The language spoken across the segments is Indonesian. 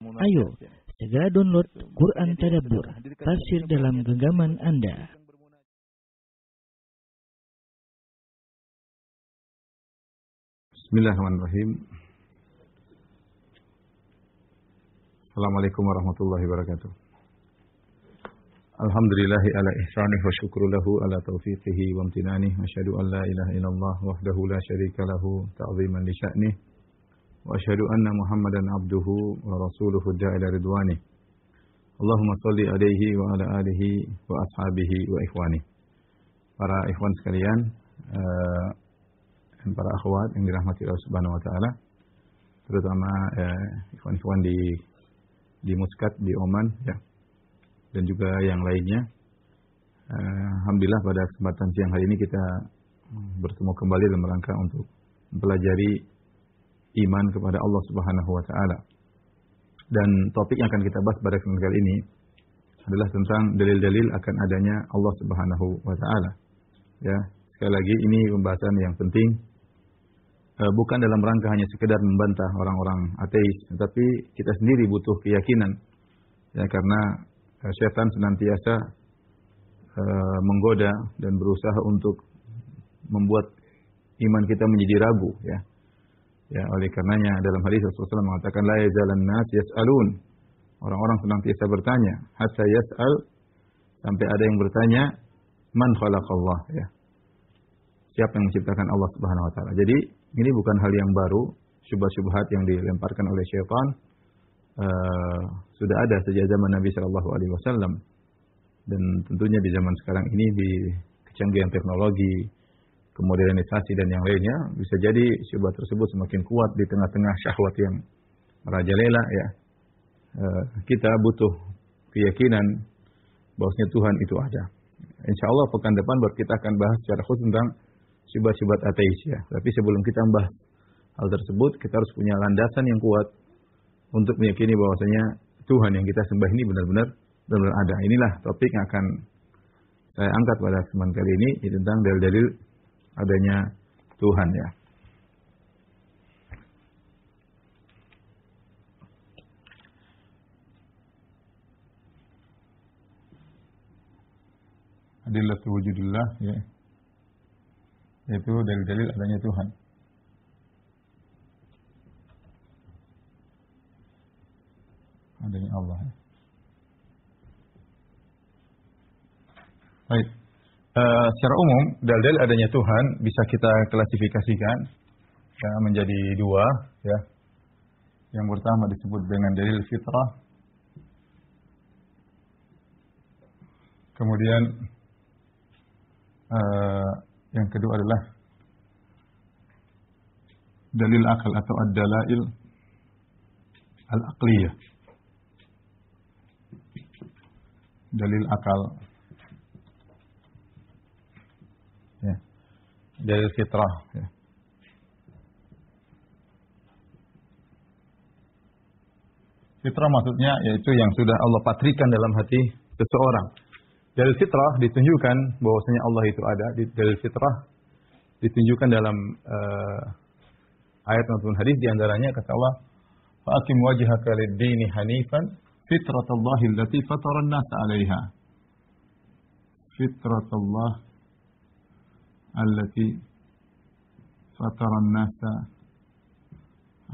Ayo, segera download Quran Tadabbur, tafsir dalam genggaman Anda. Bismillahirrahmanirrahim. Assalamualaikum warahmatullahi wabarakatuh. Alhamdulillahi ala ihsanih wa syukru lahu ala taufiqihi wa amtinanih. Wa asyhadu an la ilaha illallah wahdahu la syarika lahu ta'ziman li sya'nih. Wa asyhadu anna Muhammadan abduhu wa rasuluhu da'ila ridwanih. Allahumma shalli alaihi wa ala alihi wa ashabihi wa ikhwani. Para ikhwan sekalian, dan para akhwat yang dirahmati Allah Subhanahu wa taala, terutama ikhwan-ikhwan di Muscat, di Oman ya. Dan juga yang lainnya. Alhamdulillah pada kesempatan siang hari ini kita bertemu kembali dalam rangka untuk mempelajari iman kepada Allah Subhanahu wa taala. Dan topik yang akan kita bahas pada kesempatan kali ini adalah tentang dalil-dalil akan adanya Allah Subhanahu wa taala. Ya, sekali lagi ini pembahasan yang penting, bukan dalam rangka hanya sekedar membantah orang-orang ateis, tetapi kita sendiri butuh keyakinan. Ya, karena syaitan senantiasa menggoda dan berusaha untuk membuat iman kita menjadi ragu ya. Ya, oleh karenanya dalam hadis Rasulullah SAW mengatakan la yazalan nas yas'alun. Orang-orang senantiasa bertanya, hatta yas'al, sampai ada yang bertanya, man khalaqallah ya. Siapa yang menciptakan Allah Subhanahu wa taala. Jadi, ini bukan hal yang baru, syubhat-syubhat yang dilemparkan oleh syaitan sudah ada sejak zaman Nabi sallallahu alaihi wasallam. Dan tentunya di zaman sekarang ini di kecanggihan teknologi, kemodernisasi dan yang lainnya, bisa jadi syubhat tersebut semakin kuat di tengah-tengah syahwat yang merajalela ya. Kita butuh keyakinan bahwasanya Tuhan itu ada. Insyaallah pekan depan baru kita akan bahas secara khusus tentang syubhat-syubhat ateis ya. Tapi sebelum kita membahas hal tersebut, kita harus punya landasan yang kuat untuk meyakini bahwasanya Tuhan yang kita sembah ini benar-benar ada. Inilah topik yang akan saya angkat pada kesempatan kali ini, tentang dalil-dalil adanya Tuhan ya. Adillatu wujudillah ya. Yaitu dalil-dalil adanya Tuhan. Adanya Allah. Baik. Secara umum, dalil adanya Tuhan bisa kita klasifikasikan ya, menjadi dua ya. Yang pertama disebut dengan dalil fitrah. Kemudian yang kedua adalah dalil akal atau ad-dalail al-aqliyah. Dalil akal. Ya. Dalil fitrah ya. Fitrah maksudnya yaitu yang sudah Allah patrikan dalam hati seseorang. Dalil fitrah ditunjukkan bahwasanya Allah itu ada. Dalil fitrah ditunjukkan dalam ayat maupun hadis, di antaranya kata Allah, "Fa'aqim wajhaka lid-dini hanifan fitratallahi allati fatara an-nasa 'alaiha." Fitratallah allati fatara an-nasa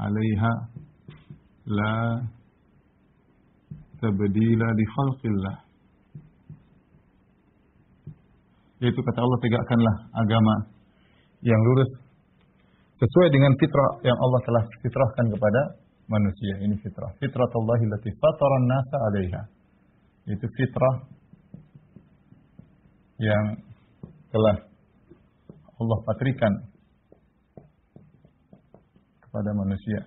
'alaiha la tabdila li khalqillah. Yaitu kata Allah, tegakkanlah agama yang lurus sesuai dengan fitrah yang Allah telah fitrahkan kepada manusia. Ini fitrah. Fitratullahi allati fatara an-nasa 'alaiha. Itu fitrah yang telah Allah patrikan kepada manusia.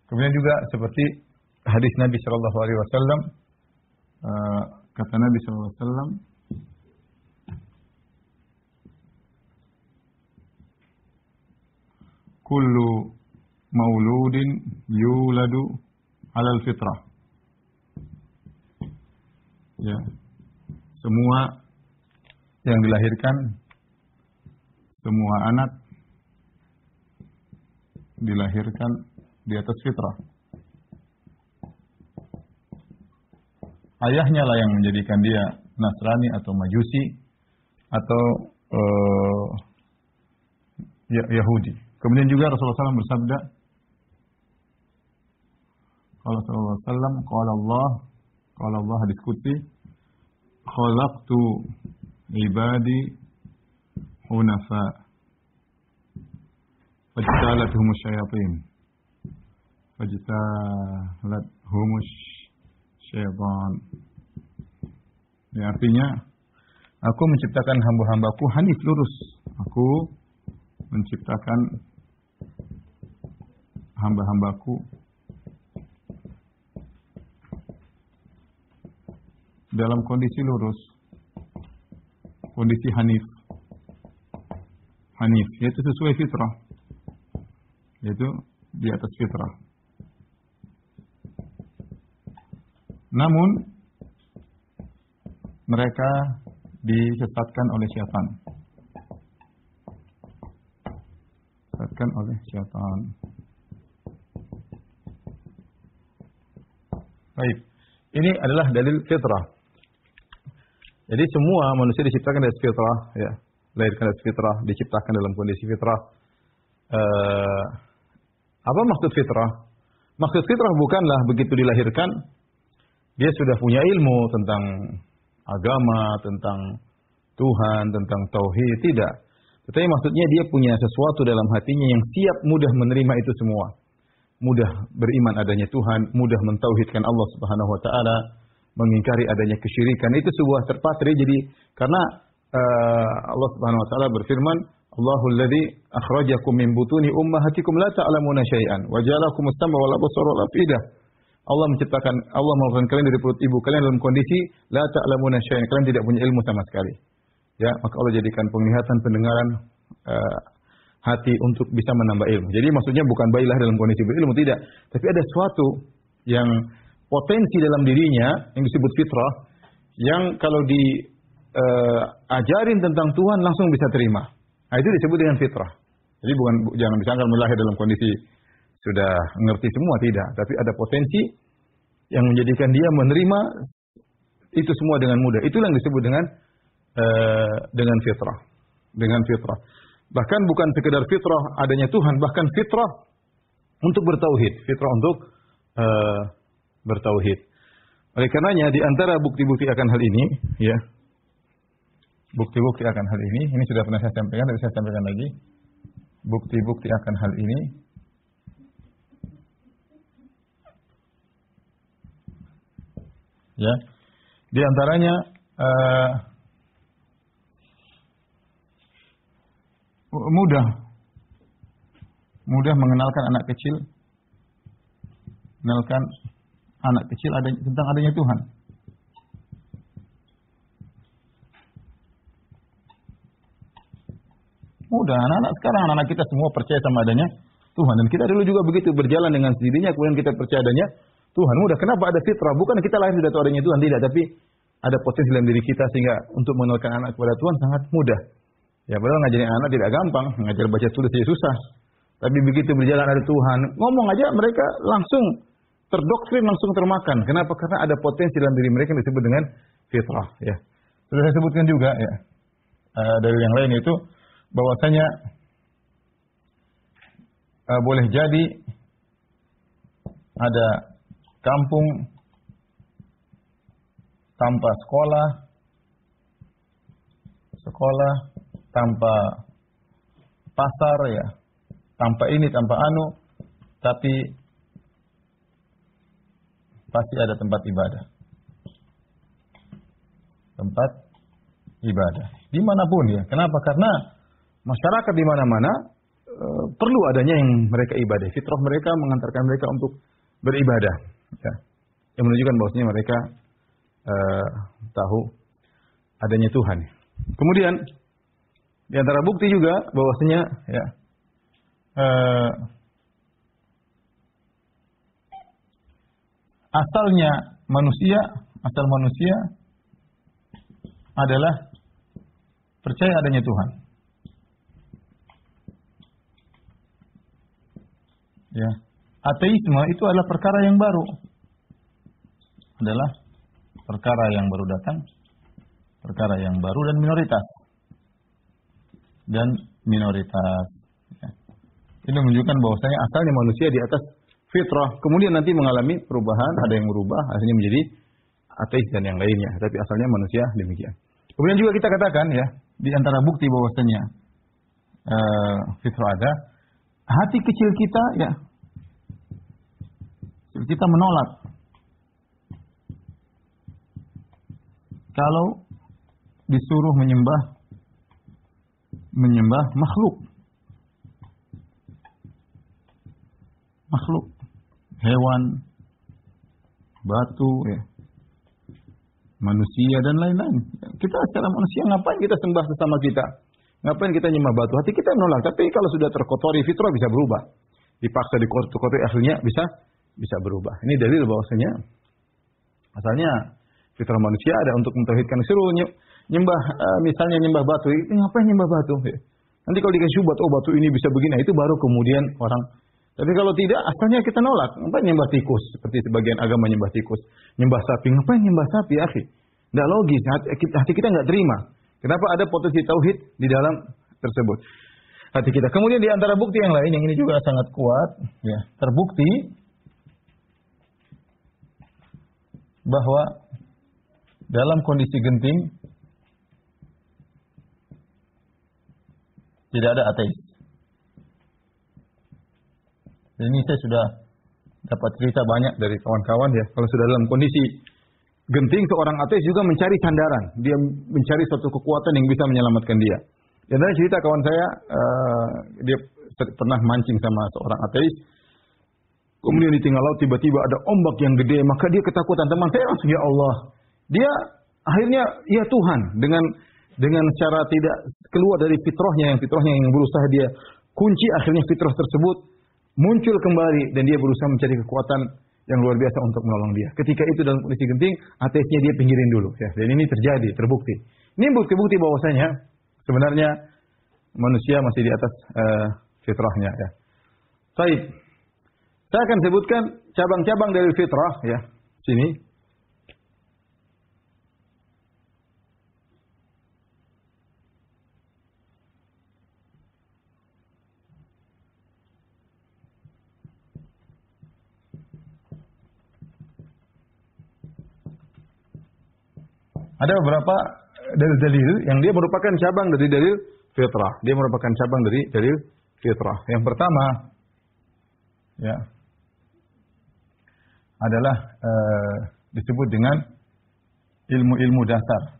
Kemudian juga seperti hadis Nabi sallallahu alaihi wasallam, kata Nabi sallallahu alaihi wasallam, kullu mauludin yuladu alal fitrah. Ya. Semua yang dilahirkan, semua anak dilahirkan di atas fitrah. Ayahnya lah yang menjadikan dia Nasrani atau Majusi atau Yahudi. Kemudian juga Rasulullah SAW bersabda, kalau Rasulullah SAW, kalau Allah hadis qudsi, khalaqtu ibadi hunafa fajtalathum syayatin fajtalathum syaitan. Ini artinya, aku menciptakan hamba-hambaku hanif, lurus. Aku menciptakan hamba-hambaku dalam kondisi lurus, kondisi hanif, yaitu sesuai fitrah, yaitu di atas fitrah. Namun mereka disesatkan oleh syaitan. Baik. Ini adalah dalil fitrah. Jadi semua manusia diciptakan dari fitrah, ya. Lahirkan dari fitrah, diciptakan dalam kondisi fitrah. Apa maksud fitrah? Maksud fitrah bukanlah begitu dilahirkan dia sudah punya ilmu tentang agama, tentang Tuhan, tentang tauhid, tidak. Tetapi maksudnya dia punya sesuatu dalam hatinya yang siap mudah menerima itu semua. Mudah beriman adanya Tuhan, mudah mentauhidkan Allah Subhanahu wa taala, mengingkari adanya kesyirikan. Itu sebuah terpatri. Jadi karena Allah Subhanahu wa taala berfirman, Allahul ladzi akhrajakum min butuni ummahatikum la ta'lamuna syai'an wa ja'alakumus sam'a wal absara wal afidah. Allah melakukan kalian dari perut ibu kalian dalam kondisi la ta'lamuna syai'an, kalian tidak punya ilmu sama sekali. Ya, maka Allah jadikan penglihatan, pendengaran, hati untuk bisa menambah ilmu. Jadi maksudnya bukan baiklah dalam kondisi berilmu, tidak. Tapi ada sesuatu yang potensi dalam dirinya yang disebut fitrah, yang kalau diajarin tentang Tuhan langsung bisa terima. Nah, itu disebut dengan fitrah. Jadi jangan disangka melahir dalam kondisi sudah mengerti semua, tidak. Tapi ada potensi yang menjadikan dia menerima itu semua dengan mudah. Itulah yang disebut dengan fitrah. Dengan fitrah. Bahkan bukan sekedar fitrah adanya Tuhan, bahkan fitrah untuk bertauhid, fitrah untuk bertauhid. Oleh karenanya di antara bukti-bukti akan hal ini, ya. Bukti-bukti akan hal ini sudah pernah saya sampaikan, tapi saya sampaikan lagi. Bukti-bukti akan hal ini ya. Di antaranya mudah mengenalkan anak kecil tentang adanya Tuhan. Mudah, anak-anak sekarang, anak kita semua percaya sama adanya Tuhan. Dan kita dulu juga begitu, berjalan dengan sendirinya, kemudian kita percaya adanya Tuhan. Mudah, kenapa ada fitrah? Bukan kita lahir tidak tahu adanya Tuhan, tidak. Tapi ada potensi dalam diri kita, sehingga untuk mengenalkan anak kepada Tuhan sangat mudah. Ya, padahal ngajarin anak tidak gampang, ngajar baca tulis saja susah. Tapi begitu berjalan ada Tuhan, ngomong aja mereka langsung terdoktrin, langsung termakan. Kenapa? Karena ada potensi dalam diri mereka yang disebut dengan fitrah. Ya, sudah saya sebutkan juga, ya. Dari yang lain itu bahwasanya boleh jadi ada kampung tanpa sekolah tanpa pasar, ya, tanpa ini, tanpa anu, tapi pasti ada tempat ibadah. Tempat ibadah dimanapun, ya. Kenapa? Karena masyarakat di mana-mana perlu adanya yang mereka ibadah. Fitrah mereka mengantarkan mereka untuk beribadah, ya. Yang menunjukkan bahwasanya mereka tahu adanya Tuhan. Kemudian di antara bukti juga bahwasanya, ya, asal manusia adalah percaya adanya Tuhan. Ya. Ateisme itu adalah perkara yang baru. Adalah perkara yang baru datang, perkara yang baru dan minoritas. Dan minoritas. Ya. Ini menunjukkan bahwasanya asalnya manusia di atas fitrah, kemudian nanti mengalami perubahan, ada yang berubah, akhirnya menjadi ateis dan yang lainnya. Tapi asalnya manusia demikian. Kemudian juga kita katakan ya, di antara bukti bahwasanya fitrah ada, hati kecil kita ya, kita menolak kalau disuruh menyembah makhluk, hewan, batu, ya, manusia dan lain-lain. Kita secara manusia ngapain kita sembah sesama kita? Ngapain kita nyembah batu? Hati kita menolak. Tapi kalau sudah terkotori, fitrah bisa berubah. Dipaksa dikotori, akhirnya bisa berubah. Ini dalil bahwasanya asalnya fitrah manusia ada untuk mentauhidkan. Suruh nyembah, misalnya nyembah batu. Ngapain nyembah batu? Ya. Nanti kalau dikasih syubhat, oh batu ini bisa begini, itu baru kemudian orang. Tapi kalau tidak, asalnya kita nolak. Ngapain nyembah tikus? Seperti sebagian agama nyembah tikus. Nyembah sapi. Ngapain nyembah sapi, akhi? Tidak logis. Hati kita nggak terima. Kenapa ada potensi tauhid di dalam tersebut? Hati kita. Kemudian di antara bukti yang lain, yang ini juga sangat kuat, ya, terbukti bahwa dalam kondisi genting tidak ada ateis. Ini saya sudah dapat cerita banyak dari kawan-kawan ya. Kalau sudah dalam kondisi genting, seorang ateis juga mencari sandaran. Dia mencari suatu kekuatan yang bisa menyelamatkan dia. Dan ada cerita kawan saya, dia pernah mancing sama seorang ateis. Kemudian di tengah laut tiba-tiba ada ombak yang gede, maka dia ketakutan. Teman saya langsung, ya Allah. Dia akhirnya, ya Tuhan, dengan cara tidak keluar dari fitrahnya yang berusaha dia kunci, akhirnya fitrah tersebut muncul kembali dan dia berusaha mencari kekuatan yang luar biasa untuk menolong dia. Ketika itu dalam kondisi genting, ateisnya dia pinggirin dulu. Ya. Dan ini terjadi, terbukti. Ini bukti-bukti bahwasanya sebenarnya manusia masih di atas fitrahnya. Ya. Baik. Saya akan sebutkan cabang-cabang dari fitrah. Ya. Sini. Ada beberapa dalil-dalil yang dia merupakan cabang dari dalil fitrah. Dia merupakan cabang dari dalil fitrah. Yang pertama, ya, adalah disebut dengan ilmu-ilmu dasar.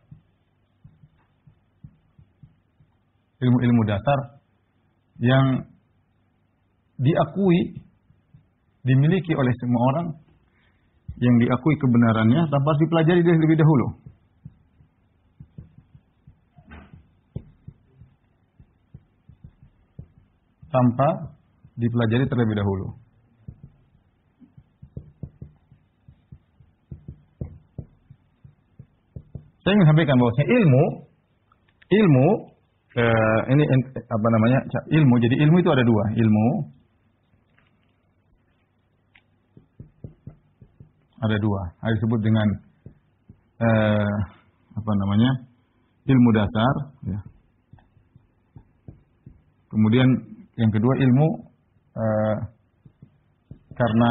Ilmu-ilmu dasar yang diakui, dimiliki oleh semua orang, yang diakui kebenarannya tanpa harus dipelajari dari lebih dahulu. Tanpa dipelajari terlebih dahulu. Saya ingin sampaikan bahwasanya ilmu ini apa namanya? Ilmu. Jadi ilmu itu ada dua, ilmu ada dua. Ada disebut dengan apa namanya? Ilmu dasar, ya. Kemudian yang kedua ilmu karena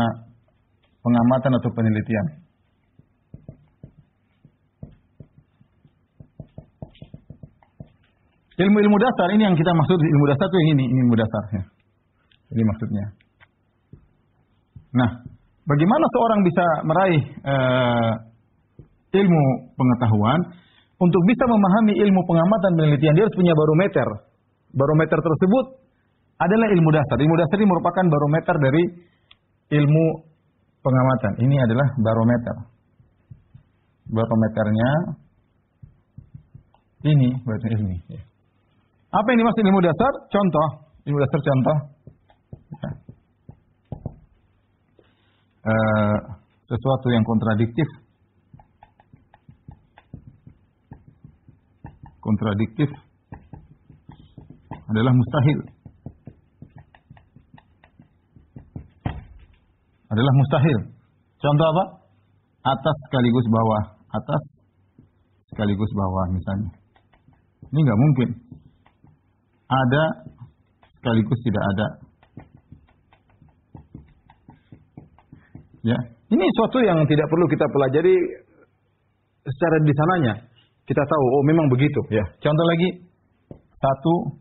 pengamatan atau penelitian. Ilmu-ilmu dasar ini yang kita maksud, ilmu dasar itu yang ini ilmu dasar. Ya. Ini maksudnya. Nah, bagaimana seorang bisa meraih ilmu pengetahuan? Untuk bisa memahami ilmu pengamatan penelitian, dia harus punya barometer. Barometer tersebut adalah ilmu dasar. Ilmu dasar ini merupakan barometer dari ilmu pengamatan. Ini adalah barometer. Barometernya ini, barometer ini. Apa yang dimaksud ilmu dasar? Contoh. Ilmu dasar contoh. Sesuatu yang kontradiktif. Kontradiktif adalah mustahil. adalah mustahil. Contoh apa? Atas sekaligus bawah, atas sekaligus bawah misalnya. Ini nggak mungkin. Ada sekaligus tidak ada. Ya, ini suatu yang tidak perlu kita pelajari secara di sananya. Kita tahu, oh memang begitu. Ya, contoh lagi, 1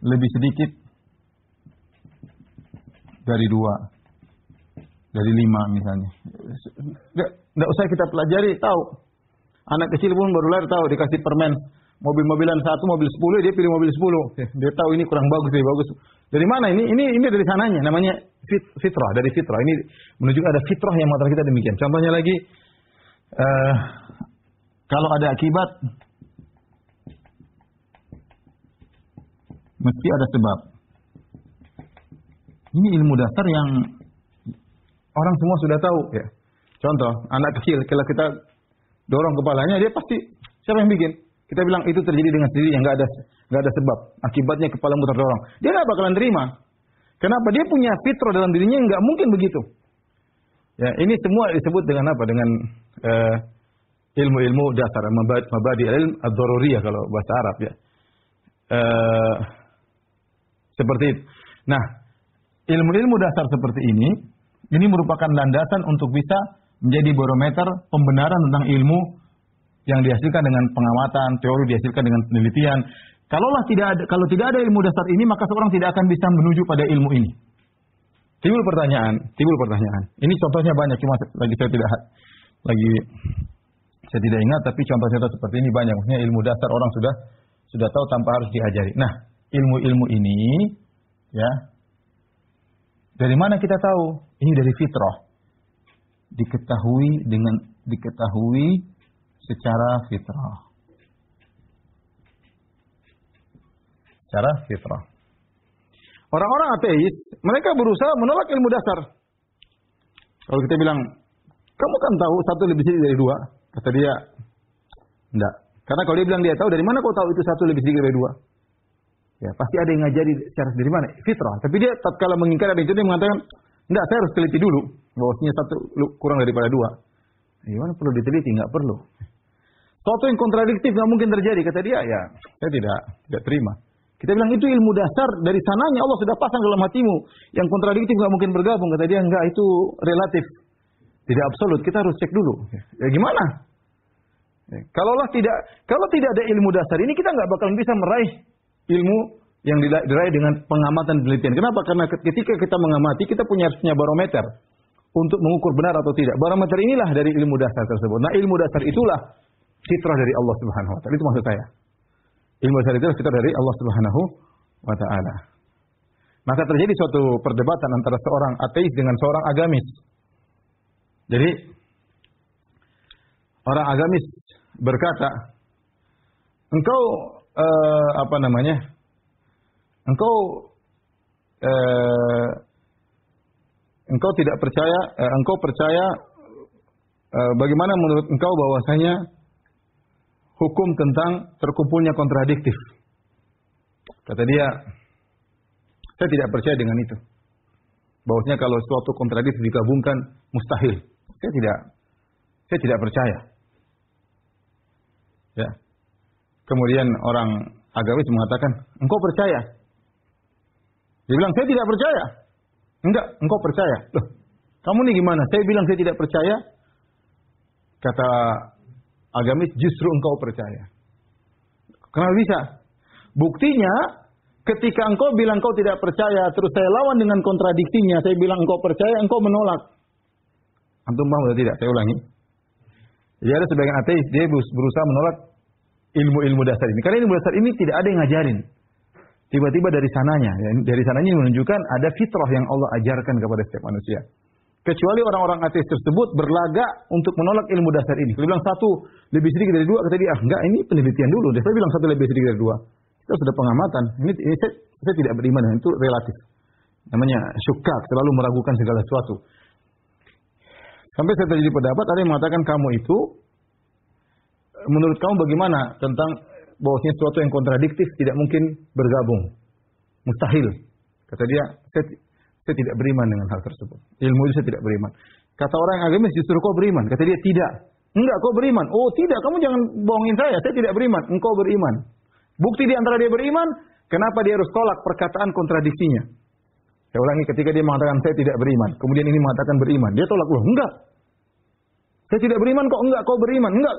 lebih sedikit dari 2, dari 5 misalnya. Nggak usah kita pelajari, tahu. Anak kecil pun baru lahir tahu, dikasih permen. Mobil-mobilan 1, mobil 10, dia pilih mobil 10. Dia tahu ini kurang bagus, lebih bagus. Dari mana ini? Ini dari sananya, namanya fitrah, dari fitrah. Ini menunjukkan ada fitrah yang mata kita demikian. Contohnya lagi, kalau ada akibat, mesti ada sebab. Ini ilmu dasar yang orang semua sudah tahu. Ya. Contoh, anak kecil, kalau kita dorong kepalanya, dia pasti, siapa yang bikin? Kita bilang itu terjadi dengan sendirinya, nggak ada sebab. Akibatnya kepalamu terdorong. Dia nggak bakalan terima. Kenapa? Dia punya fitrah dalam dirinya, nggak mungkin begitu. Ya, ini semua disebut dengan apa? Dengan ilmu-ilmu dasar, mabadi ilm ad-daruriyah kalau bahasa Arab ya. Seperti itu. Nah, ilmu-ilmu dasar seperti ini merupakan landasan untuk bisa menjadi barometer pembenaran tentang ilmu yang dihasilkan dengan pengamatan, teori dihasilkan dengan penelitian. Kalau tidak ada ilmu dasar ini, maka seorang tidak akan bisa menuju pada ilmu ini. Timbul pertanyaan. Ini contohnya banyak, cuma saya tidak ingat, tapi contoh-contoh seperti ini banyak. Maksudnya ilmu dasar orang sudah tahu tanpa harus diajari. Nah, ilmu-ilmu ini, ya, dari mana kita tahu? Ini dari fitrah. Diketahui secara fitrah. Secara fitrah. Orang-orang ateis, mereka berusaha menolak ilmu dasar. Kalau kita bilang, kamu kan tahu 1 lebih sedikit dari 2. Kata dia, enggak. Karena kalau dia bilang dia tahu, dari mana kau tahu itu 1 lebih sedikit dari 2? Ya, pasti ada yang ngajari secara dari mana? Fitrah. Tapi dia tatkala mengingkari ada itu, dia mengatakan, enggak, saya harus teliti dulu. Bahwasanya 1 kurang daripada 2. Gimana perlu diteliti? Enggak perlu. Suatu yang kontradiktif enggak mungkin terjadi. Kata dia, ya, saya tidak terima. Kita bilang itu ilmu dasar, dari sananya Allah sudah pasang dalam hatimu. Yang kontradiktif enggak mungkin bergabung. Kata dia, enggak, itu relatif. Tidak absolut, kita harus cek dulu. Ya gimana? Kalau tidak ada ilmu dasar ini, kita nggak bakalan bisa meraih ilmu yang diraih dengan pengamatan penelitian. Kenapa? Karena ketika kita mengamati, kita harus punya barometer untuk mengukur benar atau tidak. Barometer inilah dari ilmu dasar tersebut. Nah, ilmu dasar itulah fitrah dari Allah Subhanahu wa taala. Itu maksud saya. Ilmu dasar itu fitrah dari Allah Subhanahu wa taala. Maka terjadi suatu perdebatan antara seorang ateis dengan seorang agamis. Jadi orang agamis berkata, engkau engkau tidak percaya, engkau percaya bagaimana menurut engkau bahwasanya hukum tentang terkumpulnya kontradiktif? Kata dia, saya tidak percaya dengan itu. Bahwasanya kalau suatu kontradiktif digabungkan mustahil. Saya tidak percaya. Ya. Kemudian orang agamis mengatakan, engkau percaya? Dia bilang, saya tidak percaya. Enggak, engkau percaya. Loh, kamu nih gimana? Saya bilang saya tidak percaya. Kata agamis, justru engkau percaya. Kenapa bisa? Buktinya, ketika engkau bilang engkau tidak percaya, terus saya lawan dengan kontradiksinya, saya bilang engkau percaya, engkau menolak. Antum paham atau tidak? Saya ulangi. Jadi ada sebagian ateis, dia berusaha menolak ilmu-ilmu dasar ini. Karena ilmu dasar ini tidak ada yang ngajarin. Tiba-tiba dari sananya. Ya, dari sananya menunjukkan ada fitrah yang Allah ajarkan kepada setiap manusia. Kecuali orang-orang ateis tersebut berlagak untuk menolak ilmu dasar ini. Kalau bilang 1 lebih sedikit dari 2, kata dia, enggak, ini penelitian dulu. Dia bilang 1 lebih sedikit dari 2. Kita sudah pengamatan. Ini saya tidak beriman dengan itu, relatif. Namanya syukak, selalu meragukan segala sesuatu. Sampai saya terjadi pendapat, ada yang mengatakan kamu itu, menurut kamu bagaimana tentang bahwasanya sesuatu yang kontradiktif tidak mungkin bergabung. Mustahil. Kata dia, saya tidak beriman dengan hal tersebut. Ilmu itu saya tidak beriman. Kata orang yang agamis, justru kau beriman. Kata dia, tidak. Enggak, kau beriman. Oh tidak, kamu jangan bohongin saya tidak beriman. Engkau beriman. Bukti di antara dia beriman, kenapa dia harus tolak perkataan kontradiksinya? Saya ulangi, ketika dia mengatakan saya tidak beriman, kemudian ini mengatakan beriman, dia tolak, loh enggak. Saya tidak beriman kok, enggak, kau beriman, enggak.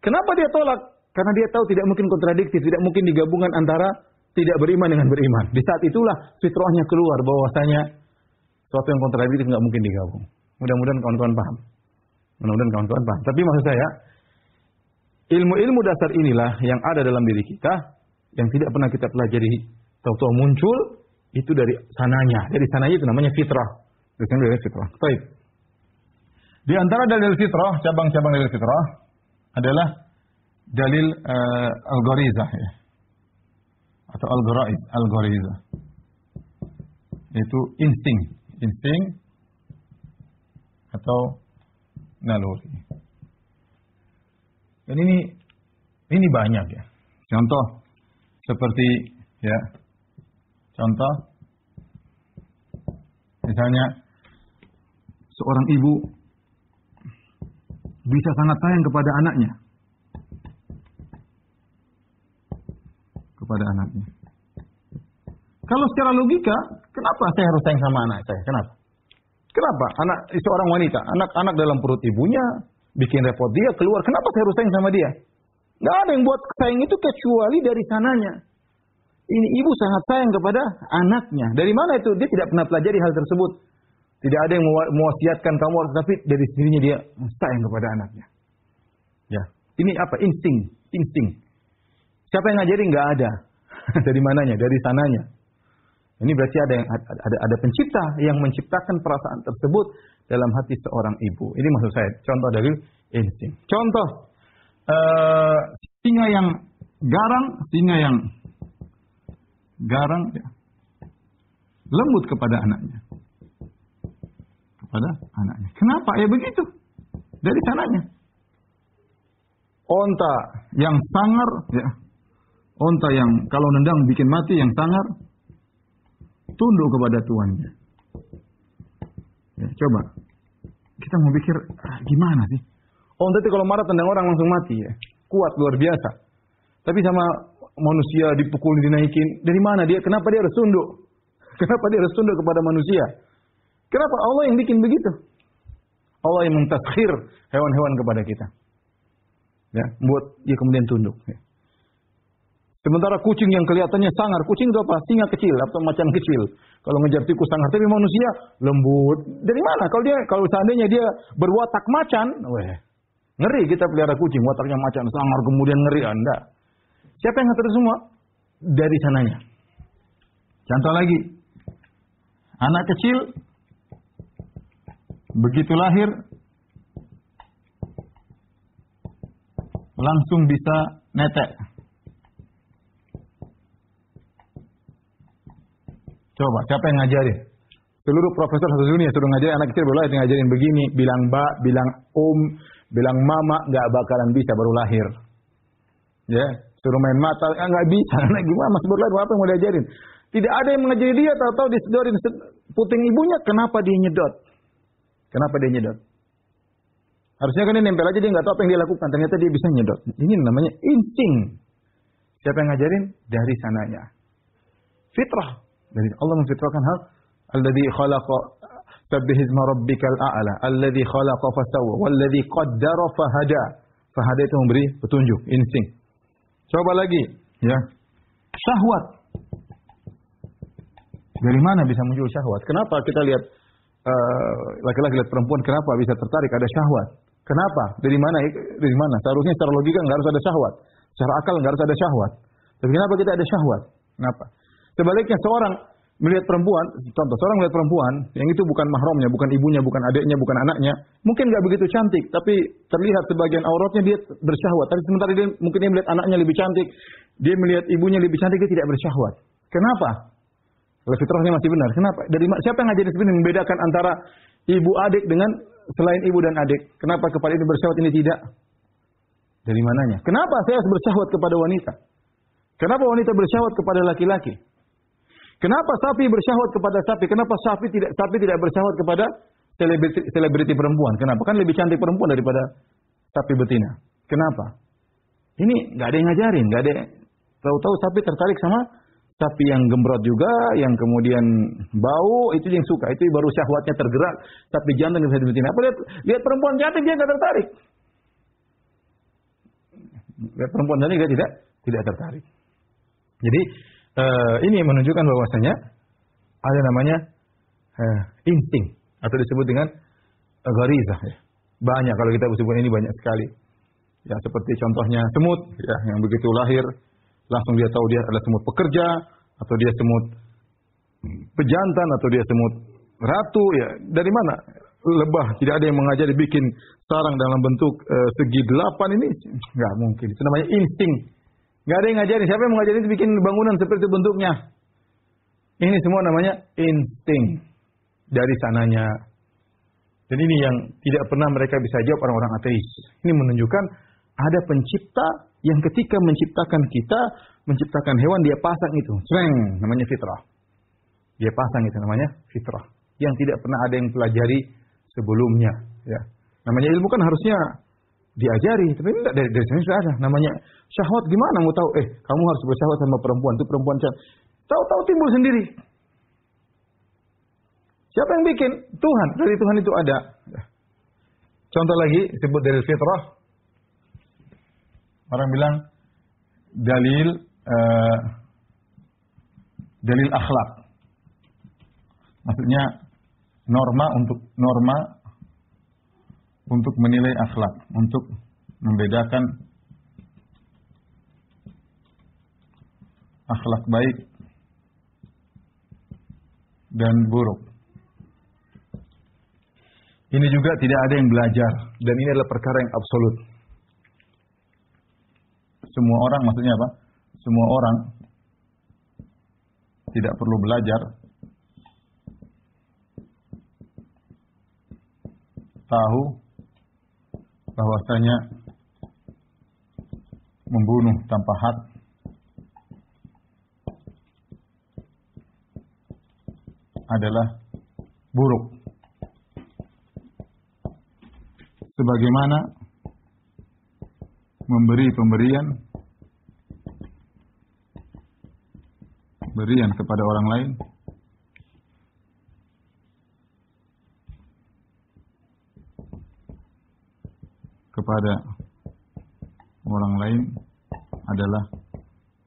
Kenapa dia tolak? Karena dia tahu tidak mungkin kontradiktif, tidak mungkin digabungan antara tidak beriman dengan beriman. Di saat itulah fitrahnya keluar bahwasanya sesuatu yang kontradiktif enggak mungkin digabung. Mudah-mudahan kawan-kawan paham. Tapi maksud saya, ilmu-ilmu dasar inilah yang ada dalam diri kita, yang tidak pernah kita pelajari, tahu-tahu muncul, itu dari sananya. Dari sananya itu namanya fitrah. Dari fitrah. Baik. Di antara dalil fitrah, cabang-cabang dalil fitrah adalah dalil al-gharizah ya. Atau al-gharizah. Itu insting atau naluri. Dan ini banyak ya. Contoh seperti ya. Contoh misalnya seorang ibu bisa sangat sayang kepada anaknya. Kalau secara logika, kenapa saya harus sayang sama anak saya? Kenapa? Seorang wanita, anak-anak dalam perut ibunya bikin repot dia keluar. Kenapa saya harus sayang sama dia? Nggak ada yang buat sayang itu kecuali dari sananya. Ini ibu sangat sayang kepada anaknya. Dari mana itu? Dia tidak pernah pelajari hal tersebut. Tidak ada yang mewasiatkan kamu, tapi dari sendirinya dia sayang kepada anaknya. Ya, ini apa? Insting. Siapa yang ngajarin? Nggak ada. Dari mananya? Dari sananya. Ini berarti ada pencipta yang menciptakan perasaan tersebut dalam hati seorang ibu. Ini maksud saya. Contoh dari insting. Contoh singa yang garang ya, lembut kepada anaknya. Kenapa ya begitu? Dari sananya. Onta yang sangar ya. Onta yang kalau nendang bikin mati, yang sangar tunduk kepada tuannya. Ya, coba kita mau pikir gimana sih? Onta itu kalau marah tendang orang langsung mati ya. Kuat luar biasa. Tapi sama manusia dipukul, dinaikin, dari mana dia? Kenapa dia harus tunduk? Kenapa dia harus tunduk kepada manusia? Kenapa? Allah yang bikin begitu. Allah yang mentakhir hewan-hewan kepada kita. Ya, buat dia kemudian tunduk. Ya. Sementara kucing yang kelihatannya sangar, kucing itu apa? Singa kecil atau macan kecil. Kalau ngejar tikus sangar, tapi manusia lembut. Dari mana? Kalau seandainya dia berwatak macan, ngeri kita pelihara kucing, wataknya macan sangar kemudian ngeri Anda. Siapa yang ngatur semua? Dari sananya. Contoh lagi. Anak kecil begitu lahir langsung bisa netek. Coba, siapa yang ngajarin? Seluruh profesor satu dunia suruh ngajarin anak kecil baru lahir, ngajarin begini, bilang mbak, bilang bilang mama, nggak bakalan bisa baru lahir. Ya, suruh main mata, nggak bisa. Anak gimana masih baru lahir, apa yang mau diajarin? Tidak ada yang mengajari dia, tahu-tahu disedorin puting ibunya, kenapa dia nyedot? Harusnya kan dia nempel aja, dia nggak tahu apa yang dia lakukan. Ternyata dia bisa nyedot. Ini namanya insting. Siapa yang ngajarin? Dari sananya. Fitrah. Dari Allah memfitrahkan hal. Alladzi khalaqa sabbih isma rabbikal a'la. Alladzi khalaqa fasawwa. Walladzi qaddara fahada. Fahada itu memberi petunjuk. Insting. Coba lagi. Ya. Syahwat. Dari mana bisa muncul syahwat? Kenapa kita lihat laki-laki lihat perempuan, kenapa bisa tertarik? Ada syahwat. Kenapa? Dari mana? Seharusnya secara logika nggak harus ada syahwat. Secara akal nggak harus ada syahwat. Tapi kenapa kita ada syahwat? Kenapa? Sebaliknya seorang melihat perempuan, contoh seorang melihat perempuan yang itu bukan mahramnya, bukan ibunya, bukan adiknya, bukan anaknya, mungkin nggak begitu cantik, tapi terlihat sebagian auratnya dia bersyahwat. Tapi sementara mungkin dia melihat anaknya lebih cantik, dia melihat ibunya lebih cantik, dia tidak bersyahwat. Kenapa? Kalau fitrahnya masih benar. Kenapa? Siapa yang ngajarin sebenarnya membedakan antara ibu adik dengan selain ibu dan adik? Kenapa kepada ini bersyahwat, ini tidak? Dari mananya? Kenapa saya harus bersyahwat kepada wanita? Kenapa wanita bersyahwat kepada laki-laki? Kenapa sapi bersyahwat kepada sapi? Kenapa sapi tidak bersyahwat kepada selebriti perempuan? Kenapa? Kan lebih cantik perempuan daripada sapi betina. Kenapa? Ini nggak ada yang ngajarin, nggak ada. Tahu-tahu sapi tertarik sama sapi yang gembrot juga, yang kemudian bau, itu yang suka. Itu baru syahwatnya tergerak. Sapi jantan bisa betina. Apa lihat perempuan cantik dia nggak tertarik. Lihat perempuan cantik dia tidak tertarik. Jadi ini menunjukkan bahwasanya ada namanya insting atau disebut dengan gharizah. Ya. Banyak kalau kita sebut ini banyak sekali. Ya seperti contohnya semut, ya yang begitu lahir langsung dia tahu dia adalah semut pekerja atau dia semut pejantan atau dia semut ratu. Ya dari mana? Lebah. Tidak ada yang mengajari bikin sarang dalam bentuk segi 8 ini nggak mungkin. Itu namanya insting. Nggak ada yang ngajarin. Siapa yang mengajarin itu bikin bangunan seperti bentuknya? Ini semua namanya insting dari sananya. Dan ini yang tidak pernah mereka bisa jawab orang-orang ateis. Ini menunjukkan ada pencipta yang ketika menciptakan kita, menciptakan hewan, dia pasang itu. Sreng, namanya fitrah. Dia pasang itu namanya fitrah. Yang tidak pernah ada yang pelajari sebelumnya. Ya. Namanya ilmu kan harusnya diajari, tapi enggak dari sini sudah ada. Namanya syahwat gimana mau tahu? Kamu harus bersyahwat sama perempuan, itu perempuan tahu-tahu timbul sendiri. Siapa yang bikin? Tuhan. Dari Tuhan itu ada. Contoh lagi disebut dalil fitrah. Orang bilang dalil akhlak. Maksudnya norma untuk menilai akhlak, untuk membedakan akhlak baik dan buruk. Ini juga tidak ada yang belajar dan ini adalah perkara yang absolut. Semua orang, maksudnya apa? Semua orang tidak perlu belajar tahu bahwasanya membunuh tanpa hak adalah buruk. Sebagaimana memberi pemberian kepada orang lain adalah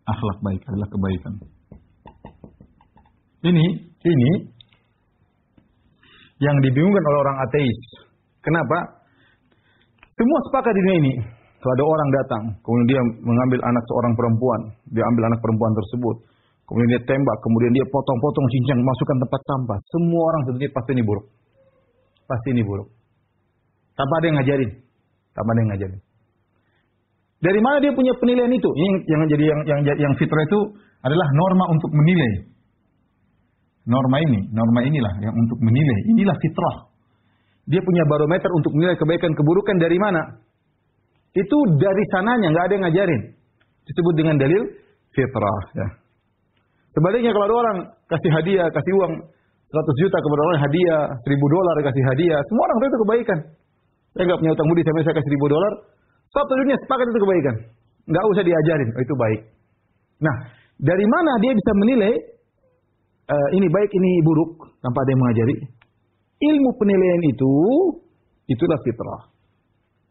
akhlak baik, adalah kebaikan. Ini yang dibingungkan oleh orang ateis. Kenapa? Semua sepakat di dunia ini. Kalau ada orang datang, kemudian dia mengambil anak seorang perempuan, dia ambil anak perempuan tersebut, kemudian dia tembak, kemudian dia potong-potong cincang, masukkan tempat sampah. Semua orang tentunya pasti ini buruk. Pasti ini buruk. Tanpa ada yang ngajarin. Dari mana dia punya penilaian itu? Yang fitrah itu adalah norma untuk menilai. Norma inilah yang untuk menilai. Inilah fitrah. Dia punya barometer untuk menilai kebaikan keburukan dari mana? Itu dari sananya, nggak ada yang ngajarin. Disebut dengan dalil fitrah. Ya. Sebaliknya kalau ada orang kasih hadiah, kasih uang 100 juta kepada orang hadiah, $1.000 kasih hadiah, semua orang tahu itu kebaikan. Saya nggak punya utang budi, saya kasih $1.000, satu dunia sepakat itu kebaikan. Nggak usah diajarin, itu baik. Nah, dari mana dia bisa menilai ini baik, ini buruk, tanpa ada yang mengajari? Ilmu penilaian itulah fitrah.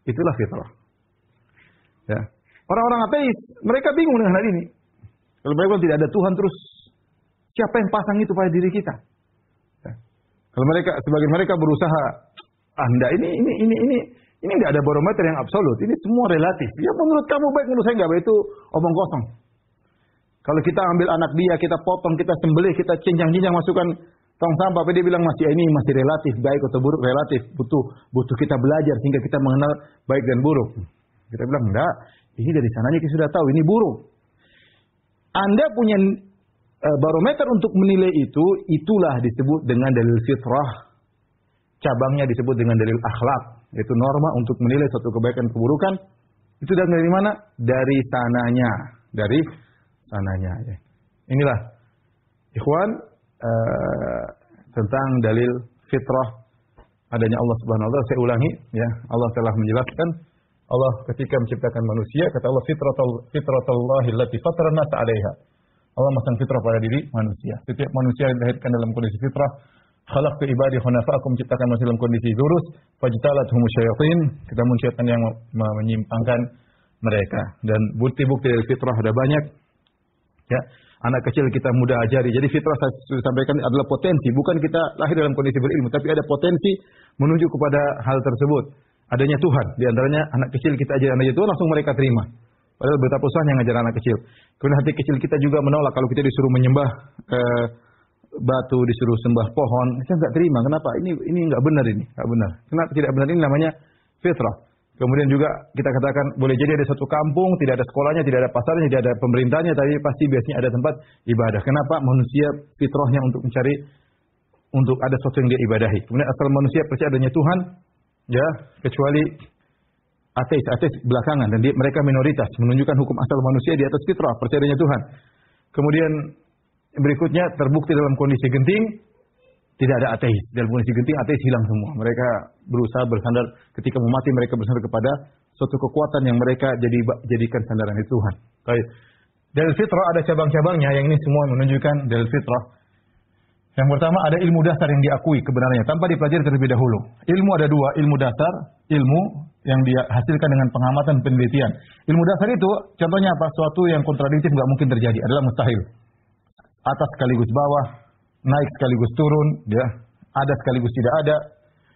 Itulah fitrah. Ya. Orang-orang ateis, mereka bingung dengan hal ini. Kalau mereka tidak ada Tuhan, terus siapa yang pasang itu pada diri kita? Ya. Kalau sebagian mereka berusaha, ini tidak ada barometer yang absolut. Ini semua relatif. Ya menurut kamu baik, menurut saya nggak baik, itu omong kosong. Kalau kita ambil anak dia, kita potong, kita sembelih, kita cincang-cincang, masukkan tong sampah, apa dia bilang ini masih relatif, baik atau buruk relatif, butuh kita belajar sehingga kita mengenal baik dan buruk. Kita bilang enggak, ini dari sananya kita sudah tahu ini buruk. Anda punya barometer untuk menilai itu, itulah disebut dengan dalil fitrah. Cabangnya disebut dengan dalil akhlak, yaitu norma untuk menilai suatu kebaikan keburukan. Itu dari mana? Dari sananya, Ya. Inilah Ikhwan, tentang dalil fitrah adanya Allah Subhanahu wa taala, saya ulangi ya. Allah telah menjelaskan, Allah ketika menciptakan manusia, kata Allah, fitratallahi allati fatara an-nas 'alaiha. Allah masang fitrah pada diri manusia. Setiap manusia dilahirkan dalam kondisi fitrah. Khalaqtu ibadi hunafa, aku menciptakan manusia dalam kondisi lurus. Fajtalathum syayatin, namun syaitan yang menyimpangkan mereka. Dan bukti-bukti dari fitrah ada banyak. Ya, anak kecil kita mudah ajari. Jadi fitrah saya sudah sampaikan adalah potensi, bukan kita lahir dalam kondisi berilmu, tapi ada potensi menuju kepada hal tersebut. Adanya Tuhan. Di antaranya anak kecil kita ajar adanya Tuhan, langsung mereka terima. Padahal betapa susahnya ngajar anak kecil. Kemudian hati kecil kita juga menolak kalau kita disuruh menyembah batu, disuruh sembah pohon, kita enggak terima. Kenapa? Ini enggak benar ini, enggak benar. Kenapa tidak benar? Ini namanya fitrah. Kemudian juga kita katakan boleh jadi ada satu kampung, tidak ada sekolahnya, tidak ada pasarnya, tidak ada pemerintahnya, tapi pasti biasanya ada tempat ibadah. Kenapa? Manusia fitrahnya untuk mencari, untuk ada sesuatu yang dia ibadahi. Kemudian asal manusia percaya adanya Tuhan, ya, kecuali ateis belakangan, dan mereka minoritas, menunjukkan hukum asal manusia di atas fitrah, percaya adanya Tuhan. Kemudian berikutnya terbukti dalam kondisi genting, tidak ada ateis. Dalam kondisi genting, ateis hilang semua. Mereka berusaha bersandar, ketika mau mati mereka bersandar kepada suatu kekuatan yang mereka jadikan sandaran itu Tuhan. Baik. Dalil fitrah ada cabang-cabangnya, yang ini semua menunjukkan dalil fitrah. Yang pertama ada ilmu dasar yang diakui kebenarannya tanpa dipelajari terlebih dahulu. Ilmu ada dua, ilmu dasar, ilmu yang dihasilkan dengan pengamatan penelitian. Ilmu dasar itu contohnya apa? Suatu yang kontradiktif nggak mungkin terjadi, adalah mustahil. Atas sekaligus bawah, naik sekaligus turun, ya, ada sekaligus tidak ada.